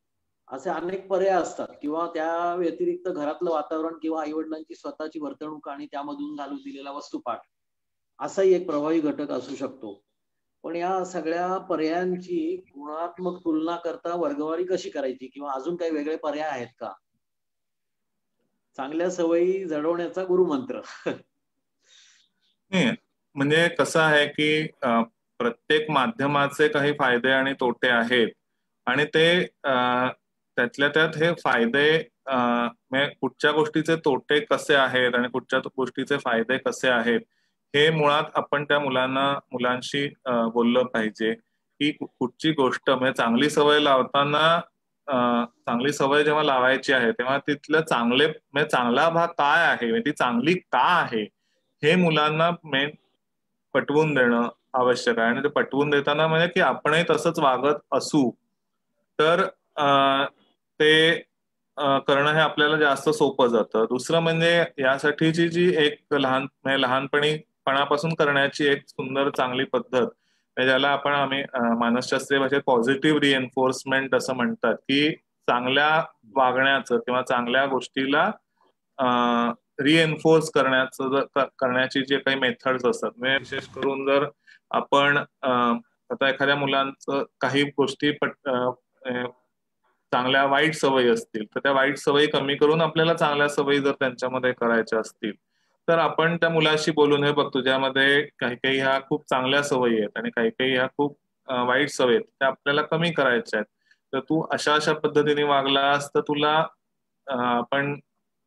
असे अनेक पर्याय असतात किंवा त्या व्यतिरिक्त घरातलं वातावरण किंवा आईवडिलांची स्वतःची वर्तणूक आणि त्यामधून घालून दिलेला वस्तुपाठ असाही एक प्रभावी घटक असू शकतो पण या सगळ्या पर्यायांची गुणात्मक तुलना करता वर्गवारी कशी करायची किंवा अजून काही वेगळे पर्याय आहेत का चांगल्या सवयी जडवण्याचा गुरुमंत्र म्हणजे कसं आहे की प्रत्येक माध्यमाचे काही फायदे आणि तोटे आहेत आणि ते त्यातल्या त्यात हे फायदे म्हणजे कुठच्या गोष्टीचे तोटे कसे आहेत आणि कुठच्या गोष्टीचे फायदे कसे आहेत हे मुळात आपण त्या मुलांशी बोललं पाहिजे की कुठची गोष्ट म्हणजे चांगली सवय लावताना चांगली सवय जेव्हा लावायची आहे तेव्हा तिथलं म्हणजे चांगला भाग काय आहे म्हणजे ती चांगली का आहे हे मुलांना मेन पटवून देणं आवश्यक आहे आणि ते पटवून देताना म्हणजे की आपणही तसंच वागत असू तर ते करणं हे आपल्याला जास्त सोपं जातं. दुसरं म्हणजे यासाठीची जी एक लहानपणापासून करण्याची एक सुंदर चांगली पद्धत, ज्याला आम्ही मानसशास्त्रीय भाषेत पॉझिटिव्ह रिएन्फोर्समेंट असं म्हणतात, की चांगल्या वागण्याचं किंवा चांगल्या गोष्टीला रिएन्फोर्स करण्याची जे काही मेथड्स असतात, म्हणजे विशेष करून जर आपण आता एखाद्या मुलांचं काही गोष्टी चांगल्या वाईट सवयी असतील तर त्या वाईट सवयी कमी करून आपल्याला चांगल्या सवयी जर त्यांच्यामध्ये करायच्या असतील तर आपण त्या मुलाशी बोलून, हे बघ तुझ्यामध्ये काही काही ह्या खूप चांगल्या सवयी आहेत आणि काही काही ह्या खूप वाईट सवयी आहेत, त्या आपल्याला कमी करायच्या आहेत. तर तू अशा अशा पद्धतीने वागलास तर तुला आपण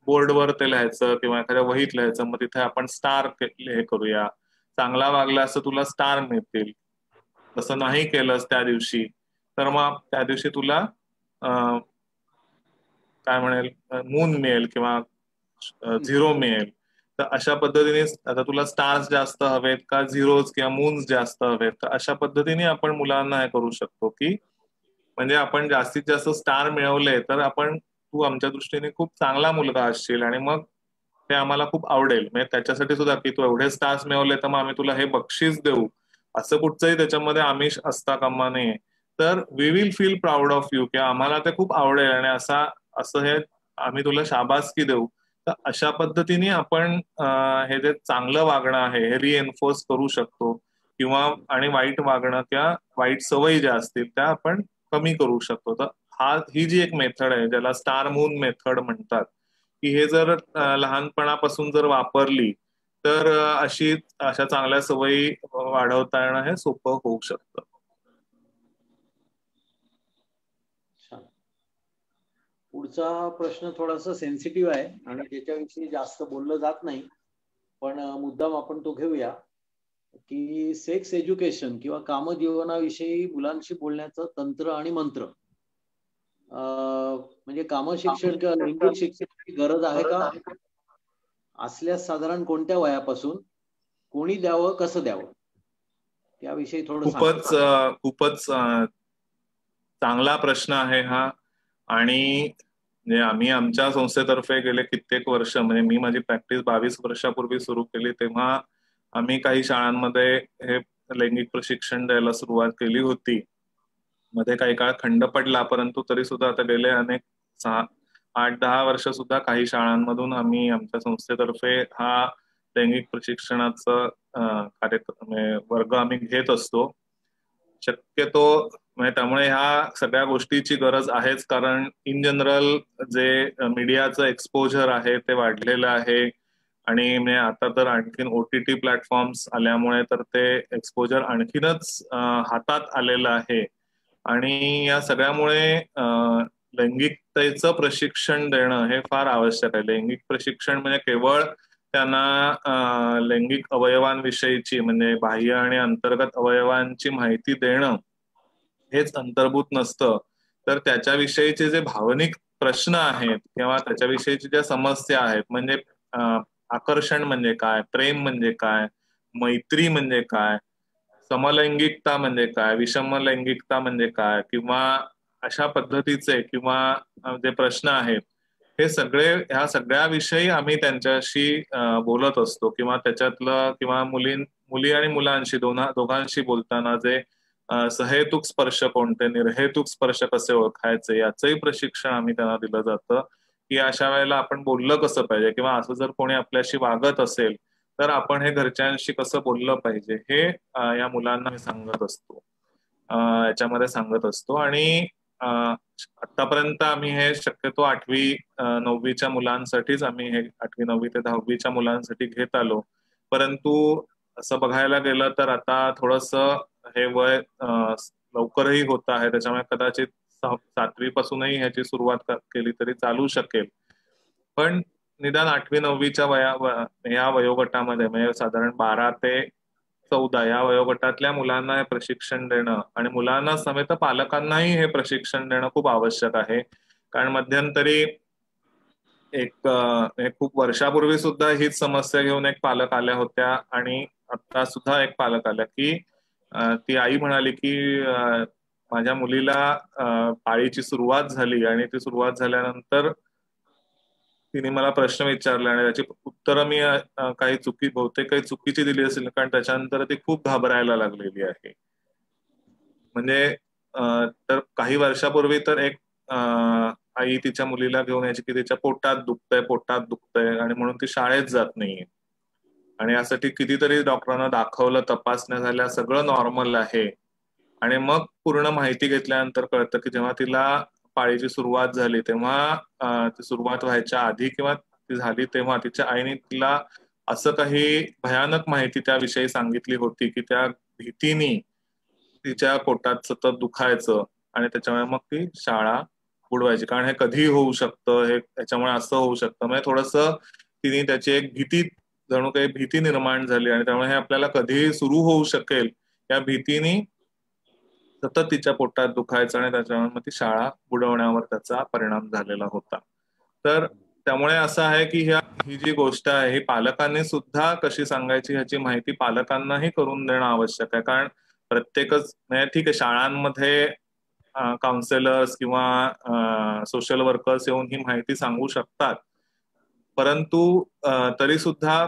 बोर्डवर ते लिहायचं किंवा एखाद्या वहीत लिहायचं, मग तिथे आपण स्टार हे करूया. चांगला वागलास तर तुला स्टार मिळतील, तसं नाही केलंस त्या दिवशी तर मग त्या दिवशी तुला काय म्हणेल मून मिळेल किंवा 0 मिळेल. तर अशा पद्धतीने आता तुला स्टार्स जास्त हवेत का झिरोज किंवा मून्स जास्त हवेत, तर अशा पद्धतीने आपण मुलांना हे करू शकतो की म्हणजे आपण जास्तीत जास्त स्टार मिळवले तर तू आमच्या दृष्टीने खूप चांगला मुलगा असशील आणि मग ते आम्हाला खूप आवडेल. म्हणजे त्याच्यासाठी सुद्धा की तू एवढे स्टार्स मिळवले तर मग आम्ही तुला हे बक्षीस देऊ, असं कुठचंही त्याच्यामध्ये आमिष असता कामा नये. तर we will feel proud of you, किंवा आम्हाला ते खूप आवडेल आणि असं हे आम्ही तुला शाबासकी देऊ. तर अशा पद्धतीने आपण हे जे चांगलं वागणं आहे हे रिएन्फोर्स करू शकतो, किंवा आणि वाईट वागणं किंवा वाईट सवयी ज्या असतील त्या आपण कमी करू शकतो. तर ही जी एक मेथड आहे ज्याला स्टार मून मेथड म्हणतात, की हे जर लहानपणापासून जर वापरली तर अशा चांगल्या सवयी वाढवता येणं हे सोपं होऊ शकतं. पुढचा प्रश्न थोडासा सेन्सिटिव्ह आहे आणि त्याच्याविषयी जास्त बोललं जात नाही, पण मुद्दाम आपण तो घेऊया की सेक्स एज्युकेशन किंवा कामजीवनाविषयी मुलांशी बोलण्याचं तंत्र आणि मंत्र. म्हणजे कामशिक्षण किंवा लैंगिक शिक्षणाची गरज आहे का, असल्यास साधारण कोणत्या वयापासून, कोणी द्यावं, कसं द्यावं, त्याविषयी थोडं खूपच चांगला प्रश्न आहे हा. आणि आम्ही आमच्या संस्थेतर्फे गेले कित्येक वर्ष, म्हणजे मी माझी प्रॅक्टिस 22 वर्षापूर्वी सुरू केली तेव्हा आम्ही काही शाळांमध्ये हे लैंगिक प्रशिक्षण द्यायला सुरुवात केली होती. मध्ये काही काळ खंड पडला, परंतु तरी सुद्धा आता गेले अनेक 8-10 वर्ष सुद्धा काही शाळांमधून आम्ही आमच्या संस्थेतर्फे हा लैंगिक प्रशिक्षणाचं कार्यक्रम वर्ग आम्ही घेत असतो. शक्यतो त्यामुळे ह्या सगळ्या गोष्टीची गरज आहेच, कारण इन जनरल जे मीडियाचं एक्सपोजर आहे ते वाढलेलं आहे आणि आता तर आणखीन OTT प्लॅटफॉर्म्स आल्यामुळे तर ते एक्सपोजर आणखीनच हातात आलेलं आहे. आणि या सगळ्यामुळे लैंगिकतेचं प्रशिक्षण देणं हे फार आवश्यक आहे. लैंगिक प्रशिक्षण म्हणजे केवळ त्यांना लैंगिक अवयवांविषयीची, म्हणजे बाह्य आणि अंतर्गत अवयवांची माहिती देणं हेच अंतर्भूत नसतं, तर त्याच्याविषयीचे जे भावनिक प्रश्न आहेत किंवा त्याच्याविषयीची ज्या समस्या आहेत, म्हणजे आकर्षण म्हणजे काय, प्रेम म्हणजे काय, मैत्री म्हणजे काय, समलैंगिकता म्हणजे काय, विषमलैंगिकता म्हणजे काय, किंवा अशा पद्धतीचे किंवा जे प्रश्न आहेत हे ह्या सगळ्याविषयी आम्ही त्यांच्याशी बोलत असतो, किंवा त्याच्यातलं किंवा मुली आणि मुलांशी दोघांशी बोलताना जे सहेतुक स्पर्श कोणते, निर्हेतुक स्पर्श कसे ओळखायचे याचंही प्रशिक्षण आम्ही त्यांना दिलं जातं, की अशा वेळेला आपण बोललं कसं पाहिजे, किंवा असं जर कोणी आपल्याशी वागत असेल तर आपण हे घरच्यांशी कसं बोललं पाहिजे हे या मुलांना सांगत असतो, याच्यामध्ये सांगत असतो. आणि आतापर्यंत आम्ही हे शक्यतो 8वी-9वीच्या मुलांसाठीच आम्ही हे 8वी-9वी ते 10वीच्या मुलांसाठी घेत आलो, परंतु असं बघायला गेलं तर आता थोडंसं हे वय लवकरही होत आहे, त्याच्यामुळे कदाचित 7वी पासूनही ह्याची सुरुवात केली तरी चालू शकेल. पण निदान 8वी-9वीच्या या वयोगटामध्ये, म्हणजे साधारण 12 ते 14 या वयोगटातल्या मुलांना हे प्रशिक्षण देणं आणि मुलांना समेत पालकांनाही हे प्रशिक्षण देणं खूप आवश्यक आहे. कारण मध्यंतरी खूप वर्षापूर्वी सुद्धा हीच समस्या घेऊन एक पालक आल्या होत्या आणि आता सुद्धा एक पालक आल्या की ती आई म्हणाली की माझ्या मुलीला पाळीची सुरुवात झाली आणि ती सुरुवात झाल्यानंतर तिने मला प्रश्न विचारले आणि त्याची उत्तरं मी काही बहुतेक काही चुकीची दिली असेल, कारण त्याच्यानंतर ती खूप घाबरायला लागलेली आहे. म्हणजे तर काही वर्षापूर्वी तर एक आई तिच्या मुलीला घेऊन यायची की तिच्या पोटात दुखतंय आणि म्हणून ती शाळेत जात नाहीये. आणि यासाठी कितीतरी डॉक्टरांना दाखवलं, तपासण्या झाल्या, सगळं नॉर्मल आहे. आणि मग पूर्ण माहिती घेतल्यानंतर कळतं की जेव्हा तिला पाळीची सुरुवात झाली तेव्हा ती सुरुवात व्हायच्या आधी किंवा ती झाली तेव्हा तिच्या आईने तिला असं काही भयानक माहिती त्याविषयी सांगितली होती की त्या भीतीने तिच्या पोटात सतत दुखायचं आणि त्याच्यामुळे मग ती शाळा बुडवायची, कारण हे कधीही होऊ शकतं, हे याच्यामुळे असं होऊ शकतं. म्हणजे थोडंसं तिने त्याची एक भीती, जणू काही भीती निर्माण झाली आणि त्यामुळे हे आपल्याला कधीही सुरू होऊ शकेल या भीतीने सतत तिच्या पोटात दुखायचं आणि त्याच्यामुळे मग ती शाळा बुडवण्यावर त्याचा परिणाम झालेला होता. तर त्यामुळे असं आहे की ही जी गोष्ट आहे ही पालकांनी सुद्धा कशी सांगायची ह्याची माहिती पालकांनाही करून देणं आवश्यक आहे. कारण प्रत्येकच म्हणजे ठीक आहे, शाळांमध्ये काउन्सिलर्स किंवा सोशल वर्कर्स येऊन ही माहिती सांगू शकतात, परंतु तरी सुद्धा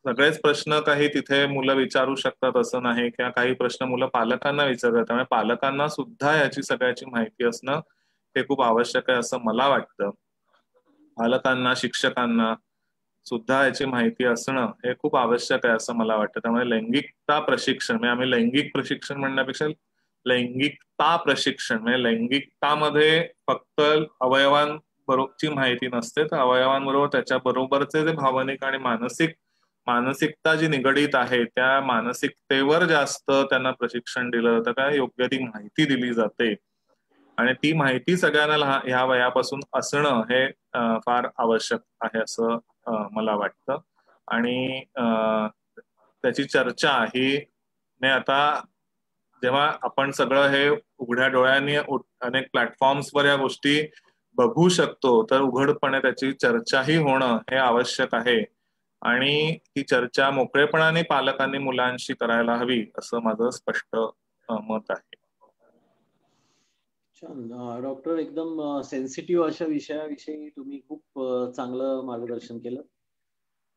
सगळेच प्रश्न काही तिथे मुलं विचारू शकतात असं नाही, किंवा काही प्रश्न मुलं पालकांना विचारतात. त्यामुळे पालकांना सुद्धा याची सगळ्याची माहिती असणं हे खूप आवश्यक आहे असं मला वाटतं. पालकांना, शिक्षकांना सुद्धा याची माहिती असणं हे खूप आवश्यक आहे असं मला वाटतं. त्यामुळे लैंगिकता प्रशिक्षण, म्हणजे आम्ही लैंगिक प्रशिक्षण म्हणण्यापेक्षा लैंगिकता प्रशिक्षण, म्हणजे लैंगिकतामध्ये फक्त अवयवांबरोबरची माहिती नसते, तर अवयवांबरोबर त्याच्या बरोबरचे जे भावनिक आणि मानसिकता जी निगडीत आहे त्या मानसिकतेवर जास्त त्यांना प्रशिक्षण दिलं जातं, काय योग्य ती माहिती दिली जाते आणि ती माहिती सगळ्यांना ह्या वयापासून असणं हे फार आवश्यक आहे असं मला वाटतं. आणि त्याची चर्चा ही आता जेव्हा आपण सगळं हे उघड्या डोळ्यांनी अनेक प्लॅटफॉर्म्सवर या गोष्टी बघू शकतो, तर उघडपणे त्याची चर्चाही होणं हे आवश्यक आहे आणि ती चर्चा मोकळेपणाने पालकांनी मुलांशी करायला हवी असं माझं स्पष्ट मत आहे. छान डॉक्टर, एकदम सेन्सिटिव्ह अशा विषयाविषयी तुम्ही खूप चांगलं मार्गदर्शन केलं.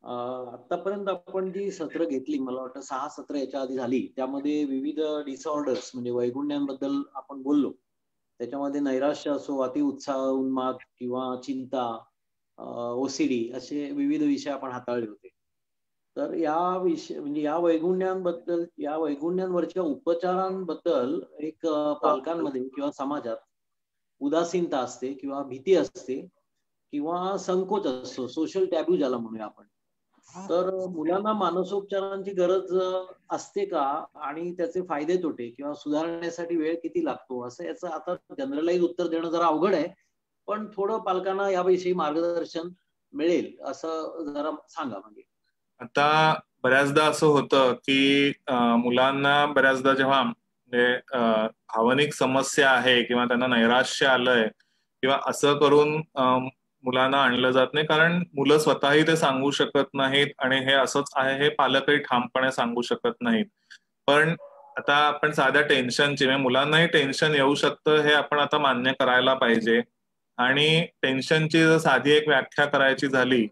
आतापर्यंत आपण जी सत्र घेतली, मला वाटतं 6 सत्र याच्या आधी झाली, त्यामध्ये विविध डिसऑर्डर्स म्हणजे वैगुण्यांबद्दल आपण बोललो. त्याच्यामध्ये नैराश्य असो, अतिउत्साह, उन्माद किंवा चिंता, ओसीडी असे विविध विषय आपण हाताळले होते. तर या विषय म्हणजे या वैगुण्यांबद्दल, या वैगुण्यांवरच्या उपचारांबद्दल एक पालकांमध्ये किंवा समाजात उदासीनता असते किंवा भीती असते किंवा संकोच असतो, सोशल टॅबू ज्याला म्हणूया आपण. तर मुलांना मानसोपचारांची गरज असते का, आणि त्याचे फायदे तोटे किंवा सुधारण्यासाठी वेळ किती लागतो, असं याचं आता जनरलाइज उत्तर देणं जरा अवघड आहे, पण थोडं पालकांना याविषयी मार्गदर्शन मिळेल असं जरा सांगा. म्हणजे आता बऱ्याचदा असं होतं की मुलांना बऱ्याचदा जेव्हा म्हणजे भावनिक समस्या आहे किंवा त्यांना नैराश्य आलंय किंवा असं करून मुलांना आणलं जात नाही, कारण मुलं स्वतःही ते सांगू शकत नाहीत आणि हे असंच आहे हे पालकही ठामपणे सांगू शकत नाहीत. पण आता आपण साध्या टेन्शनची, म्हणजे मुलांनाही टेन्शन येऊ शकतं हे आपण आता मान्य करायला पाहिजे. आणि टेन्शनची जर साधी एक व्याख्या करायची झाली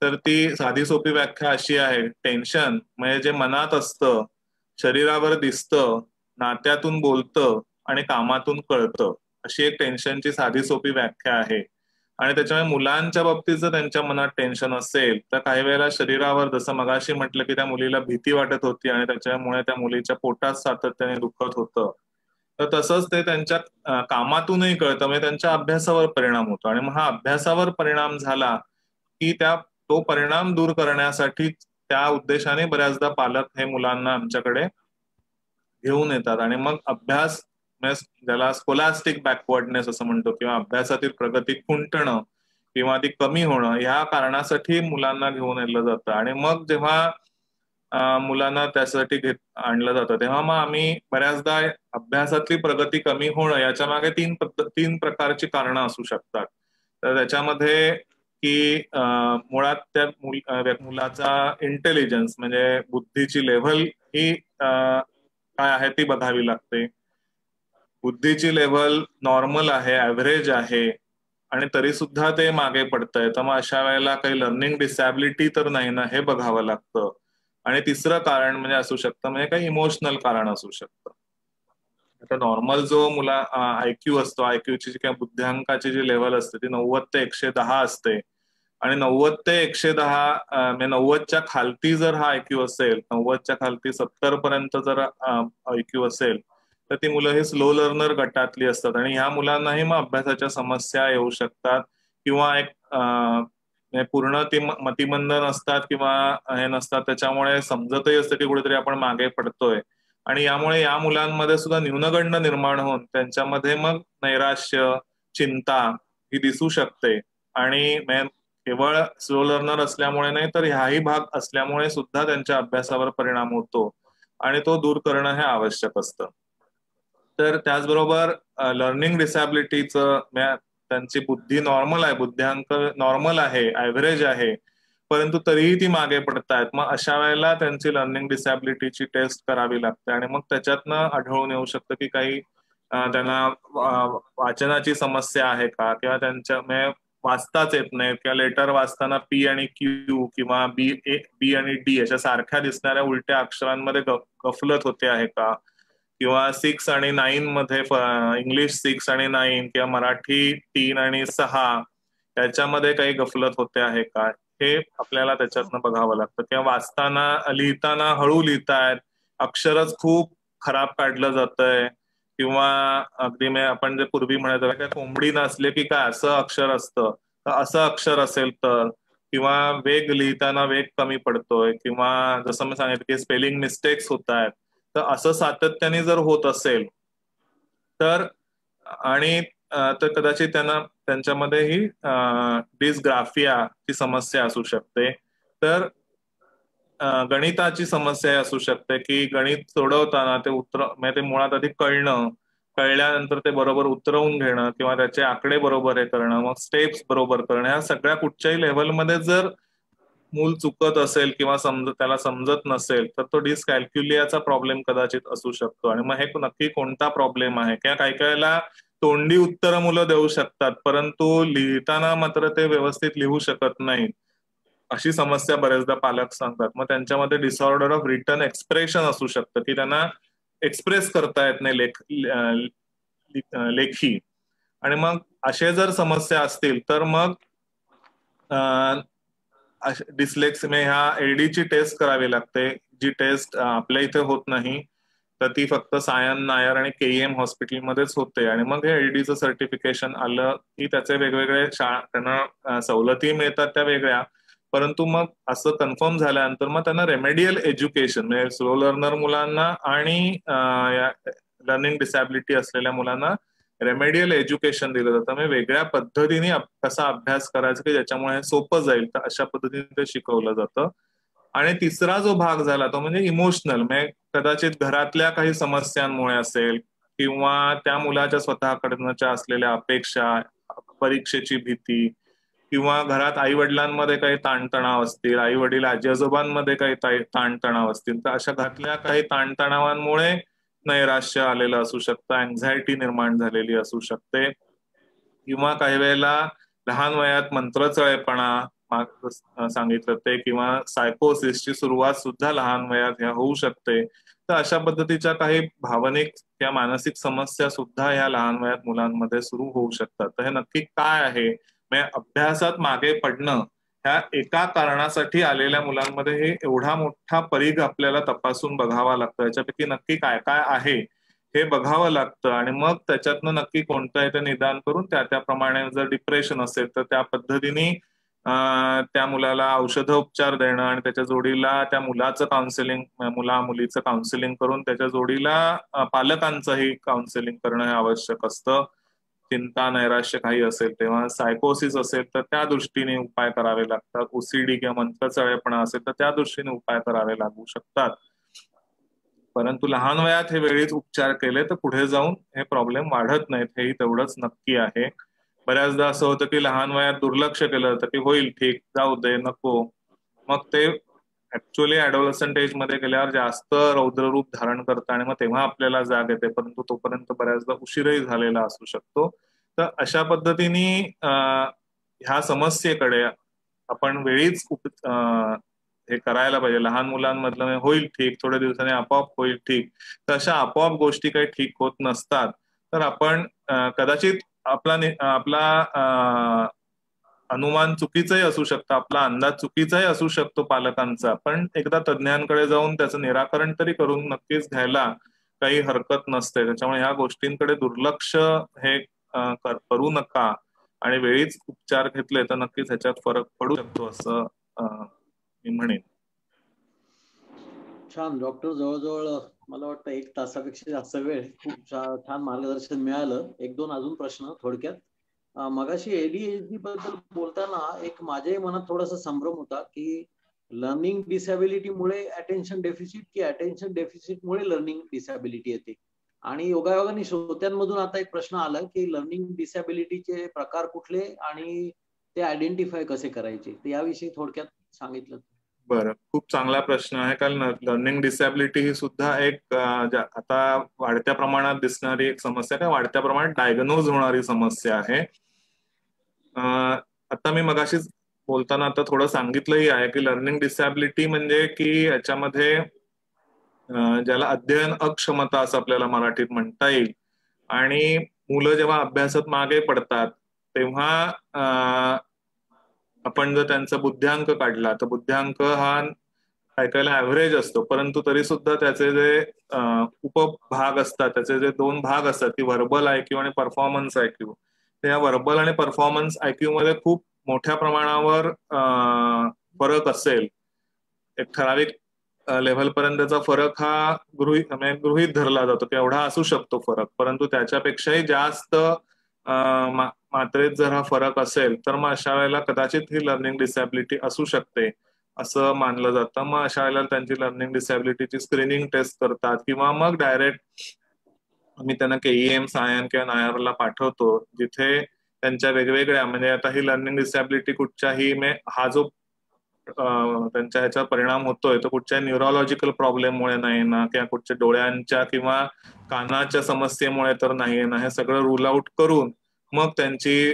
तर ती साधी सोपी व्याख्या अशी आहे, टेन्शन म्हणजे जे मनात असतं, शरीरावर दिसतं, नात्यातून बोलतं आणि कामातून कळतं, अशी एक टेन्शनची साधी सोपी व्याख्या आहे. आणि त्याच्यामुळे मुलांच्या बाबतीत जर त्यांच्या मनात टेन्शन असेल तर काही वेळेला शरीरावर, जसं मगाशी म्हटलं की त्या मुलीला भीती वाटत होती आणि त्याच्यामुळे त्या मुलीच्या पोटात सातत्याने दुखत होतं, तर तसंच ते त्यांच्या कामातूनही कळतं, म्हणजे त्यांच्या अभ्यासावर परिणाम होतो. आणि मग हा अभ्यासावर परिणाम झाला की तो परिणाम दूर करण्यासाठी त्या उद्देशाने बऱ्याचदा पालक हे मुलांना आमच्याकडे घेऊन येतात आणि मग अभ्यास, ज्याला स्कोलास्टिक बॅकवर्डनेस असं म्हणतो, किंवा अभ्यासातील प्रगती खुंटणं किंवा ती कमी होणं, ह्या कारणासाठी मुलांना घेऊन येलं जातं. आणि मग जेव्हा मुलांना त्यासाठी आणलं जातं तेव्हा मग आम्ही बऱ्याचदा अभ्यासातली प्रगती कमी होणं याच्या मागे तीन प्रकारची कारणं असू शकतात. तर त्याच्यामध्ये की मुळात त्या मुलाचा इंटेलिजन्स म्हणजे बुद्धीची लेव्हल ही काय आहे ती बघावी लागते. बुद्धीची लेव्हल नॉर्मल आहे, ऍव्हरेज आहे, आणि तरी सुद्धा ते मागे पडतंय, तर मग अशा वेळेला काही लर्निंग डिसॅबिलिटी तर नाही ना, हे बघावं लागतं. आणि तिसरं कारण म्हणजे असू शकतं म्हणजे काही इमोशनल कारण असू शकतं. आता नॉर्मल जो मुला IQ असतो, IQची जी काही बुद्ध्यांकाची जी लेव्हल असते ती 90 ते 110 असते, आणि 90 ते 110 म्हणजे 90च्या खालती जर हा IQ असेल, 90च्या खालती 70 पर्यंत जर IQ असेल, तर ती मुलं ही स्लो लर्नर गटातली असतात, आणि ह्या मुलांनाही मग अभ्यासाच्या समस्या येऊ शकतात, किंवा एक पूर्ण ती मतिमंद नसतात किंवा हे नसतात, त्याच्यामुळे समजतही असतं की कुठेतरी आपण मागे पडतोय, आणि यामुळे या मुलांमध्ये सुद्धा न्यूनगंड निर्माण होऊन त्यांच्यामध्ये मग नैराश्य, चिंता ही दिसू शकते. आणि केवळ स्लो लर्नर असल्यामुळे नाही, तर ह्याही भाग असल्यामुळे सुद्धा त्यांच्या अभ्यासावर परिणाम होतो, आणि तो दूर करणं हे आवश्यक असतं. तर त्याचबरोबर लर्निंग डिसॅबिलिटीचं त्यांची बुद्धी नॉर्मल आहे, बुद्ध्यांक नॉर्मल आहे, ऍव्हरेज आहे, परंतु तरीही ती मागे पडतायत, मग अशा वेळेला त्यांची लर्निंग डिसॅबिलिटीची टेस्ट करावी लागते, आणि मग त्याच्यातनं आढळून येऊ शकतं की काही त्यांना वाचनाची समस्या आहे का, किंवा त्यांच्या वाचताच येत नाही, किंवा लेटर वाचताना P आणि Q किंवा B आणि D अशा सारख्या दिसणाऱ्या उलट्या अक्षरांमध्ये गफलत होते आहे का, किंवा 6 आणि 9 मध्ये इंग्लिश 6 आणि 9 किंवा मराठी 3 आणि 6 त्याच्यामध्ये काही गफलत होते आहे का, हे आपल्याला त्याच्यातनं बघावं लागतं. किंवा वाचताना लिहिताना हळू लिहितायत, अक्षरच खूप खराब काढलं जातंय, किंवा अगदी आपण जे पूर्वी म्हणत काय कोंबडी नसले की काय असं अक्षर असतं, तर असं अक्षर असेल तर, किंवा वेग लिहिताना वेग कमी पडतोय, किंवा जसं मी सांगितलं की स्पेलिंग मिस्टेक्स होत आहेत, तर असं सातत्याने जर होत असेल तर, आणि तर कदाचित त्यांच्यामध्ये ही डिस्ग्राफिया ची समस्या असू शकते. तर गणिताची समस्या असू शकते की गणित सोडवताना ते म्हणजे ते मुळात आधी कळल्यानंतर ते बरोबर उतरवून घेणं, किंवा त्याचे आकडे बरोबर हे करणं, मग स्टेप्स बरोबर करणं, ह्या सगळ्या कुठच्याही लेव्हलमध्ये जर मूल चुकत असेल किंवा त्याला समजत नसेल, तर तो डिस्कॅल्क्युलियाचा प्रॉब्लेम कदाचित असू शकतो. आणि मग हे नक्की कोणता प्रॉब्लेम आहे, किंवा काही वेळेला तोंडी उत्तरं मुलं देऊ शकतात, परंतु लिहिताना मात्र ते व्यवस्थित लिहू शकत नाहीत, अशी समस्या बरेचदा पालक सांगतात. मग त्यांच्यामध्ये डिसऑर्डर ऑफ रिटन एक्सप्रेशन असू शकतं, की त्यांना एक्सप्रेस करता येत नाही लेखी. आणि मग असे जर समस्या असतील तर मग डिस्लेक्सिया ह्या LD ची टेस्ट करावी लागते, जी टेस्ट आपल्या इथे होत नाही, तर ती फक्त सायन नायर आणि KEM हॉस्पिटलमध्येच होते. आणि मग हे LDचं सर्टिफिकेशन आलं की त्याचे वेगवेगळे त्यांना सवलती मिळतात त्या वेगळ्या, परंतु मग असं कन्फर्म झाल्यानंतर मग त्यांना रेमेडियल एज्युकेशन म्हणजे स्लो लर्नर मुलांना आणि लर्निंग डिसॅबिलिटी असलेल्या मुलांना रेमेडियल एज्युकेशन दिलं जातं, म्हणजे वेगळ्या पद्धतीने कसा अभ्यास करायचा की ज्याच्यामुळे सोपं जाईल, तर अशा पद्धतीने ते शिकवलं जातं. आणि तिसरा जो भाग झाला तो म्हणजे इमोशनल, म्हणजे कदाचित घरातल्या काही समस्यांमुळे असेल, किंवा त्या मुलाच्या स्वतःकडनंच्या असलेल्या अपेक्षा, परीक्षेची भीती, किंवा घरात आई वडिलांमध्ये काही ताणतणाव असतील, आई वडील आजी आजोबांमध्ये काही ताणतणाव असतील, तर अशा घरातल्या काही ताणतणावांमुळे नैराश्य आलेलं असू शकतं, अँझायटी निर्माण झालेली असू शकते, किंवा काही वेळेला लहान वयात मंत्रचळेपणा सांगितलं ते, किंवा सायकोसिसची सुरुवात सुद्धा लहान वयात होऊ शकते. तर अशा पद्धतीच्या काही भावनिक किंवा मानसिक समस्या सुद्धा ह्या लहान वयात मुलांमध्ये सुरू होऊ शकतात. तर हे नक्की काय आहे, म्हणजे अभ्यासात मागे पडणं ह्या एका कारणासाठी आलेल्या मुलांमध्ये हे एवढा मोठा परीघ आपल्याला तपासून बघावा लागतो, याच्यापैकी नक्की काय काय आहे हे बघावं लागतं, आणि मग त्याच्यातनं नक्की कोणतं आहे ते निदान करून त्याप्रमाणे जर डिप्रेशन असेल तर त्या पद्धतीने त्या मुलाला औषधोपचार देणं, आणि त्याच्या जोडीला त्या मुलाचं काउन्सिलिंग, मुला मुलीचं काउन्सिलिंग करून त्याच्या जोडीला पालकांचंही काउन्सिलिंग करणं हे आवश्यक असतं. चिंता नैराश्य काही असेल, तेव्हा सायकोसिस असेल तर त्या दृष्टीने उपाय करावे लागतात, OCD किंवा मंत्रचळेपणा असेल तर त्या दृष्टीने उपाय करावे लागू शकतात. परंतु लहान वयात हे वेळीच उपचार केले तर पुढे जाऊन हे प्रॉब्लेम वाढत नाहीत, हेही तेवढंच नक्की आहे. बऱ्याचदा असं होतं की लहान वयात दुर्लक्ष केलं तर की होईल ठीक, जाऊ दे, नको, मग ते ऍक्च्युअली ऍडोलसंट एज मध्ये गेल्यावर जास्त रौद्ररूप धारण करतं आणि मग तेव्हा आपल्याला जाग येते, परंतु तोपर्यंत बऱ्याचदा उशीरही झालेला असू शकतो. तर अशा पद्धतीने ह्या समस्येकडे आपण वेळीच हे करायला पाहिजे. लहान मुलांमधलं म्हणजे होईल ठीक, थोड्या दिवसांनी आपोआप होईल ठीक, तर अशा आपोआप गोष्टी काही ठीक होत नसतात. तर आपण कदाचित आपला अनुमान चुकीचाही असू शकतं, आपला अंदाज चुकीचाही असू शकतो पालकांचा, पण एकदा तज्ज्ञांकडे जाऊन त्याचं निराकरण तरी करून नक्कीच घ्यायला काही हरकत नसते. त्याच्यामुळे ह्या गोष्टींकडे दुर्लक्ष हे करू नका आणि वेळीच उपचार घेतले तर नक्कीच ह्याच्यात फरक पडू शकतो असं मी म्हणेन. छान डॉक्टर, जवळजवळ मला वाटतं 1 तासापेक्षा जास्त वेळ, खूप छान मार्गदर्शन मिळालं. 1-2 अजून प्रश्न थोडक्यात. मगाशी ADHD बद्दल बोलताना एक माझ्याही मनात थोडासा संभ्रम होता की लर्निंग डिसॅबिलिटीमुळे अटेन्शन डेफिसिट की अटेन्शन डेफिसिटमुळे लर्निंग डिसॅबिलिटी येते. आणि योगायोगाने श्रोत्यांमधून आता एक प्रश्न आला की लर्निंग डिसॅबिलिटीचे प्रकार कुठले आणि ते आयडेंटिफाय कसे करायचे, तर याविषयी थोडक्यात सांगितलं. बरं, खूप चांगला प्रश्न आहे. कारण लर्निंग डिसॅबिलिटी ही सुद्धा एक आता वाढत्या प्रमाणात दिसणारी एक समस्या, काय वाढत्या प्रमाणात डायग्नोज होणारी समस्या आहे. आता मी मगाशीच बोलताना आता थोडं सांगितलंही आहे की लर्निंग डिसॅबिलिटी म्हणजे की याच्यामध्ये ज्याला अध्ययन अक्षमता असं आपल्याला मराठीत म्हणता येईल. आणि मुलं जेव्हा अभ्यासात मागे पडतात तेव्हा आपण जर त्यांचा बुद्ध्यांक काढला तर बुद्ध्यांक हा ऐकायला ऍव्हरेज असतो, परंतु तरी सुद्धा त्याचे जे उपभाग असतात, त्याचे जे 2 भाग असतात की व्हर्बल आयक्यू आणि परफॉर्मन्स आयक्यू, त्या व्हर्बल आणि परफॉर्मन्स आयक्यू मध्ये खूप मोठ्या प्रमाणावर फरक असेल. एक ठराविक लेव्हल पर्यंतचा फरक हा गृहीत धरला जातो की एवढा असू शकतो फरक, परंतु त्याच्यापेक्षाही जास्त मात्रेत जर हा फरक असेल तर मग अशा वेळेला कदाचित ही लर्निंग डिसॅबिलिटी असू शकते असं मानलं जातं. मग अशा वेळेला त्यांची लर्निंग डिसॅबिलिटीची स्क्रीनिंग टेस्ट करतात किंवा मग डायरेक्ट आम्ही त्यांना KEM, सायन किंवा नायरला पाठवतो, जिथे त्यांच्या वेगवेगळ्या म्हणजे आता ही लर्निंग डिसॅबिलिटी कुठच्याही हा जो त्यांच्या ह्याचा परिणाम होतोय तो कुठच्या न्यूरोलॉजिकल प्रॉब्लेममुळे नाही ना, किंवा कुठच्या डोळ्यांच्या किंवा कानाच्या समस्येमुळे तर नाही ना, हे सगळं रूल आउट करून मग त्यांची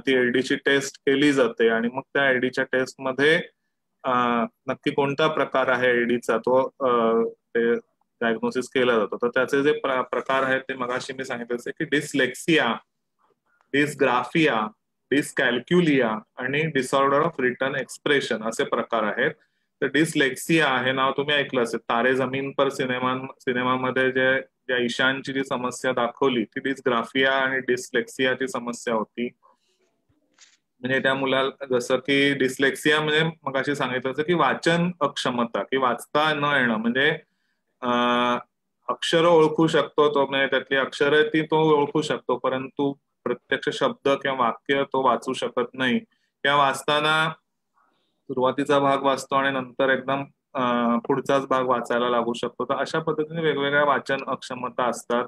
ती LDची टेस्ट केली जाते आणि मग त्या LDच्या टेस्टमध्ये नक्की कोणता प्रकार आहे LDचा तो ते डायग्नोसिस केला जातो. तर त्याचे जे प्रकार आहेत ते मगाशी मी सांगितलं की डिसलेक्सिया, डिसग्राफिया, डिसकॅल्क्युलिया आणि डिसऑर्डर ऑफ रिटन एक्सप्रेशन असे प्रकार आहेत. तर डिसलेक्सिया हे नाव तुम्ही ऐकलं असेल. तारे जमीन पर सिनेमामध्ये ज्या ईशानची जी समस्या दाखवली ती डिसग्राफिया आणि डिसलेक्सियाची समस्या होती. म्हणजे त्या मुलाला जसं की डिसलेक्सिया म्हणजे मगाशी सांगितलं की वाचन अक्षमता की वाचता न येणं, म्हणजे अक्षर ओळखू शकतो तो, म्हणजे त्यातली अक्षर ती तो ओळखू शकतो, परंतु प्रत्यक्ष शब्द किंवा वाक्य तो वाचू शकत नाही, किंवा वाचताना सुरुवातीचा भाग वाचतो आणि नंतर एकदम पुढचाच भाग वाचायला लागू शकतो. तर अशा पद्धतीने वेगवेगळ्या वाचन अक्षमता असतात.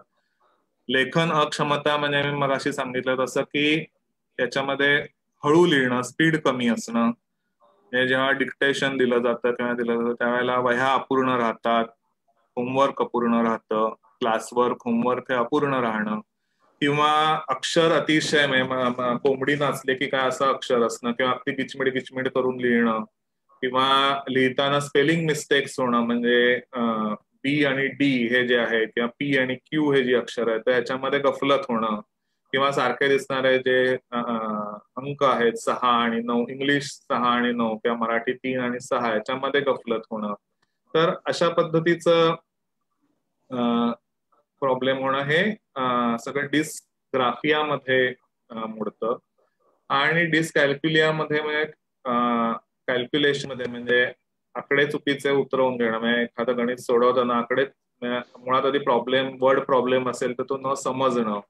लेखन अक्षमता म्हणजे मी मगाशी सांगितलं तसं की त्याच्यामध्ये हळू लिहिणं, स्पीड कमी असणं, म्हणजे जेव्हा डिक्टेशन दिलं जातं किंवा दिलं जातं त्यावेळेला वह्या अपूर्ण राहतात, होमवर्क अपूर्ण राहतं, क्लासवर्क होमवर्क हे अपूर्ण राहणं, किंवा अक्षर अतिशय कोंबडी नाचले की काय असं अक्षर असणं, किंवा अगदी किचमिड किचमिड करून लिहिणं, किंवा लिहिताना स्पेलिंग मिस्टेक्स होणं, म्हणजे B आणि D हे जे आहे किंवा P आणि Q हे जे अक्षर आहे तर ह्याच्यामध्ये गफलत होणं, किंवा सारखे दिसणारे जे अंक आहेत 6 आणि 9, इंग्लिश 6 आणि 9 किंवा मराठी 3 आणि 6 याच्यामध्ये गफलत होणं. तर अशा पद्धतीचं प्रॉब्लेम होणं हे सगळं डिसग्राफियामध्ये मोडतं. आणि डिसकॅल्क्युलियामध्ये म्हणजे कॅल्क्युलेशन मध्ये म्हणजे आकडे चुकीचे उतरवून घेणं, म्हणजे एखादं गणित सोडवताना आकडे मुळात आधी वर्ड प्रॉब्लेम असेल तर तो न समजणं,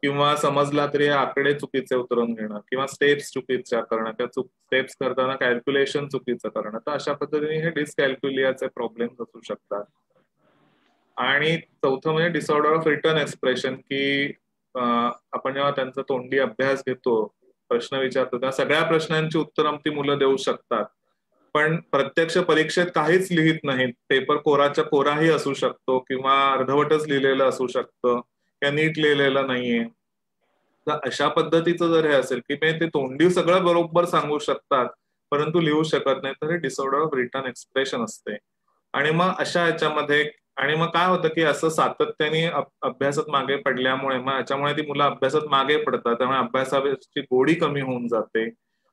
किंवा समजला तरी आकडे चुकीचे उतरवून घेणं, किंवा स्टेप्स चुकीच्या करणं, त्या स्टेप्स करताना कॅल्क्युलेशन चुकीचं करणं. तर अशा पद्धतीने हे डिसकॅल्क्युलियाचे प्रॉब्लेम असू शकतात. आणि चौथं म्हणजे डिसऑर्डर ऑफ रिटन एक्सप्रेशन, की आपण जेव्हा त्यांचा तोंडी अभ्यास घेतो, प्रश्न विचारतो त्या सगळ्या प्रश्नांची उत्तरं ती मुलं देऊ शकतात, पण प्रत्यक्ष परीक्षेत काहीच लिहित नाहीत. पेपर कोराच्या कोराही असू शकतो किंवा अर्धवटच लिहिलेलं असू शकतं किंवा नीट लिहिलेलं नाहीये. तर अशा पद्धतीचं जर हे असेल की ते तोंडी सगळं बरोबर सांगू शकतात परंतु लिहू शकत नाही, तर हे डिसऑर्डर ऑफ रिटन एक्सप्रेशन असते. आणि मग अशा ह्याच्यामध्ये आणि मग काय होतं की असं सातत्याने अभ्यासात मागे पडल्यामुळे मग याच्यामुळे ती मुलं अभ्यासात मागे पडतात, त्यामुळे अभ्यासाची गोडी कमी होऊन जाते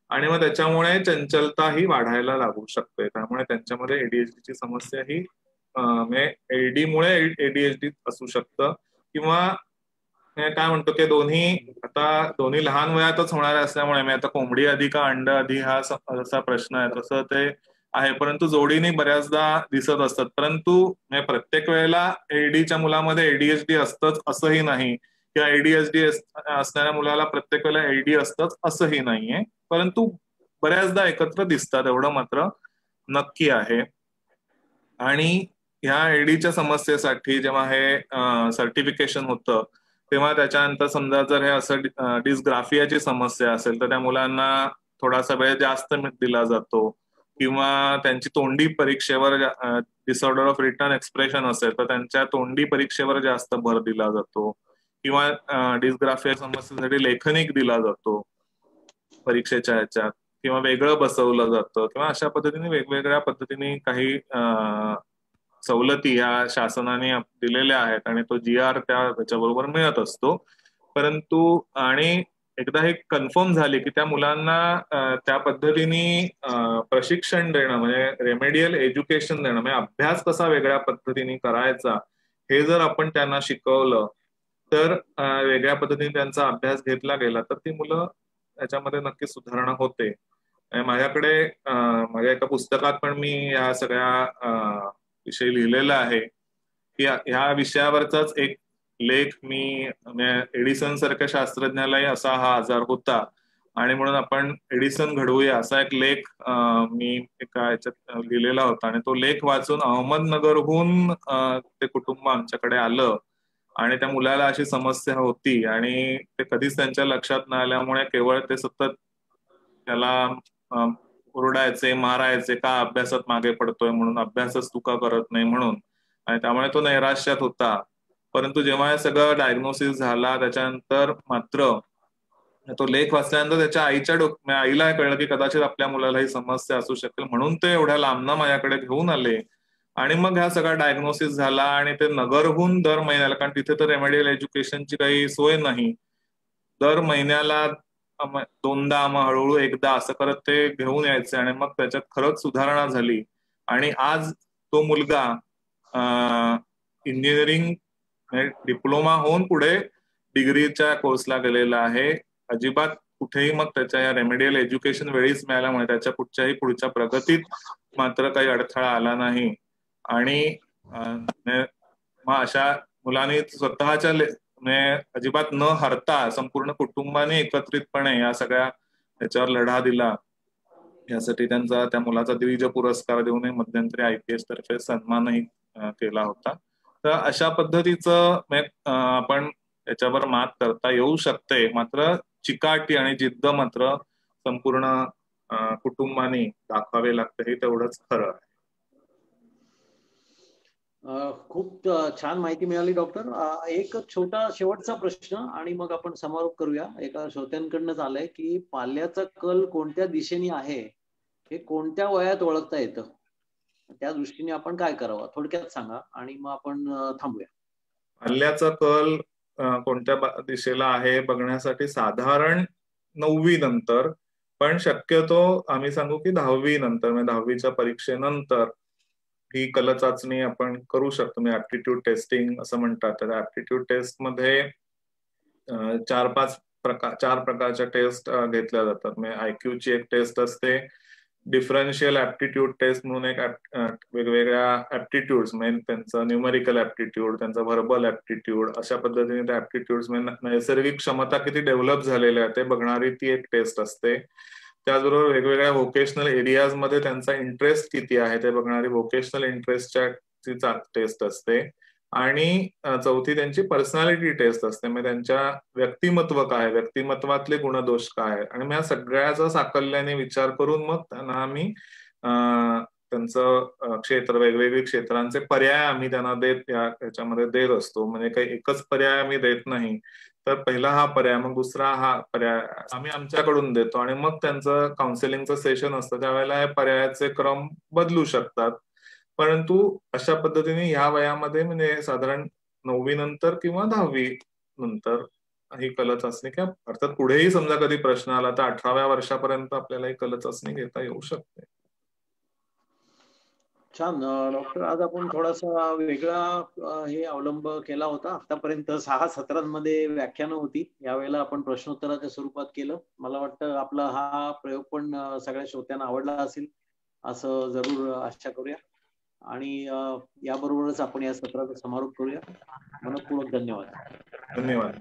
आणि मग त्याच्यामुळे चंचलता ही वाढायला लागू शकते. त्यामुळे त्यांच्यामध्ये एडीएचडीची समस्या ही एलडी मुळे एडीएचडी असू शकतं किंवा काय म्हणतो की दोन्ही लहान वयातच होणारे असल्यामुळे मी आता कोंबडी आधी का अंड आधी हा असा प्रश्न आहे तसं ते आहे, परंतु जोडीने बऱ्याचदा दिसत असतात. परंतु प्रत्येक वेळेला एडीच्या मुलामध्ये एडीएचडी असतंच असंही नाही किंवा एडीएचडी असणाऱ्या मुलाला प्रत्येक वेळेला एलडी असतंच असंही नाहीये, परंतु बऱ्याचदा एकत्र दिसतात एवढं मात्र नक्की आहे. आणि ह्या एडीच्या समस्येसाठी जेव्हा हे सर्टिफिकेशन होतं तेव्हा त्याच्यानंतर समजा जर हे असं डिस्ग्राफियाची समस्या असेल तर त्या मुलांना थोडासा वेळ जास्त दिला जातो किंवा त्यांची तोंडी परीक्षेवर डिसऑर्डर ऑफ रिटन एक्सप्रेशन असेल तर त्यांच्या तोंडी परीक्षेवर जास्त भर दिला जातो किंवा डिस्ग्राफिया समस्येसाठी लेखनिक दिला जातो परीक्षेच्या ह्याच्यात किंवा वेगळं बसवलं जातं किंवा अशा पद्धतीने वेगवेगळ्या पद्धतीने काही सवलती या शासनाने दिलेल्या आहेत आणि तो GR त्याच्याबरोबर मिळत असतो. परंतु आणि एकदा हे कन्फर्म झाले की त्या मुलांना त्या पद्धतीने प्रशिक्षण देणं म्हणजे रेमेडियल एज्युकेशन देणं म्हणजे अभ्यास कसा वेगळ्या पद्धतीने करायचा हे जर आपण त्यांना शिकवलं तर वेगळ्या पद्धतीने त्यांचा अभ्यास घेतला गेला तर ती मुलं त्याच्यामध्ये नक्की सुधारणा होते. माझ्याकडे माझ्या एका पुस्तकात पण मी या सगळ्या विषय लिहिलेला आहे की ह्या विषयावरचाच एक लेख मी एडिसन सारख्या शास्त्रज्ञालाही असा हा आजार होता आणि म्हणून आपण एडिसन घडवूया असा एक लेख मी एका याच्यात लिहिलेला होता आणि तो लेख वाचून अहमदनगरहून ते कुटुंब आमच्याकडे आलं आणि त्या मुलाला अशी समस्या होती आणि ते कधीच त्यांच्या लक्षात न आल्यामुळे केवळ ते सतत त्याला ओरडायचे मारायचे का अभ्यासात मागे पडतोय म्हणून, अभ्यासच तुका करत नाही म्हणून, आणि त्यामुळे तो नैराश्यात होता. परंतु जेव्हा हे सगळं डायग्नोसिस झाला त्याच्यानंतर मात्र तो लेख वाचल्यानंतर त्याच्या आईला कळलं की कदाचित आपल्या मुलाला ही समस्या असू शकेल म्हणून ते एवढ्या लांबनं माझ्याकडे घेऊन आले आणि मग हा सगळा डायग्नोसिस झाला आणि ते नगरहून दर महिन्याला, कारण तिथे तर रेमेडियल एज्युकेशनची काही सोय नाही, दर महिन्याला दोनदा मग हळूहळू एकदा असं करत ते घेऊन यायचे आणि मग त्याच्यात खरंच सुधारणा झाली आणि आज तो मुलगा इंजिनिअरिंग डिप्लोमा होऊन पुढे डिग्रीच्या कोर्सला गेलेला आहे. अजिबात कुठेही मग त्याच्या या रेमेडियल एज्युकेशन वेळीच मिळाल्यामुळे त्याच्या कुठच्याही पुढच्या प्रगतीत मात्र काही अडथळा आला नाही. आणि मग अशा मुलांनी स्वतःच्या अजिबात न हरता संपूर्ण कुटुंबाने एकत्रितपणे या सगळ्या ह्याच्यावर लढा दिला. यासाठी त्या मुलाचा द्विज पुरस्कार देऊन मध्यंतरी IPS तर्फे सन्मानही केला होता. तर अशा पद्धतीचं आपण याच्यावर मात करता येऊ शकते, मात्र चिकाटी आणि जिद्द मात्र संपूर्ण कुटुंबाने दाखवावे लागते, हे तेवढंच खरं आहे. खूप छान माहिती मिळाली डॉक्टर. एक छोटा शेवटचा प्रश्न आणि मग आपण समारोप करूया. एका श्रोत्यांकडनं आलंय की पाल्याचा कल कोणत्या दिशेने आहे हे कोणत्या वयात ओळखता येतं, त्या दृष्टीने आपण काय करावं थोडक्यात सांगा आणि मग आपण थांबूया. पाल्याचा कल कोणत्या दिशेला आहे बघण्यासाठी साधारण 9वी नंतर, पण शक्यतो आम्ही सांगू की 10वी नंतर, म्हणजे 10वीच्या परीक्षेनंतर ही कल चाचणी आपण करू शकतो. म्हणजे ऍप्टिट्यूड टेस्टिंग असं म्हणतात. तर ऍप्टिट्यूड टेस्ट मध्ये 4 प्रकारच्या टेस्ट घेतल्या जातात. म्हणजे IQ ची एक टेस्ट असते, डिफरन्शियल ऍप्टिट्यूड टेस्ट म्हणून एक वेगवेगळ्या ऍप्टिट्यूड्स म्हणजे त्यांचं न्यूमेरिकल ऍप्टिट्यूड, त्यांचा व्हर्बल ऍप्टिट्यूड, अशा पद्धतीने त्या ऍप्टिट्यूड्स म्हणजे नैसर्गिक क्षमता किती डेव्हलप झालेल्या आहेत ते बघणारी ती एक टेस्ट असते. त्याचबरोबर वेगवेगळ्या व्होकेशनल एरियाज मध्ये त्यांचा इंटरेस्ट किती आहे ते बघणारी व्होकेशनल इंटरेस्टच्या टेस्ट असते. आणि चौथी त्यांची पर्सनॅलिटी टेस्ट असते, म्हणजे त्यांच्या व्यक्तिमत्व काय, व्यक्तिमत्वातले गुणदोष काय, आणि या सगळ्याचा साकल्याने विचार करून मग त्यांना आम्ही त्यांचं क्षेत्र, वेगवेगळी क्षेत्रांचे पर्याय आम्ही त्यांना याच्यामध्ये देत असतो. म्हणजे काही एकच पर्याय आम्ही देत नाही, तर पहिला हा पर्याय, मग दुसरा हा पर्याय आम्ही आमच्याकडून देतो आणि मग त्यांचं काउन्सिलिंगचं सेशन असतं त्यावेळेला हे पर्यायाचे क्रम बदलू शकतात. परंतु अशा पद्धतीने ह्या वयामध्ये म्हणजे साधारण 9वी नंतर किंवा 10वी नंतर ही कल चाचणी, किंवा अर्थात पुढेही समजा कधी प्रश्न आला तर 18व्या वर्षापर्यंत आपल्याला ही कल चाचणी घेता येऊ शकते. छान डॉक्टर, आज आपण थोडासा वेगळा हे अवलंब केला होता. आतापर्यंत 6 सत्रांमध्ये व्याख्यानं होती, यावेळेला आपण प्रश्नोत्तराच्या स्वरूपात केलं. मला वाटतं आपला हा प्रयोग पण सगळ्या श्रोत्यांना आवडला असेल असं जरूर आशा करूया. आणि याबरोबरच आपण या सत्राचा समारोप करूया. मनपूर्वक धन्यवाद. धन्यवाद.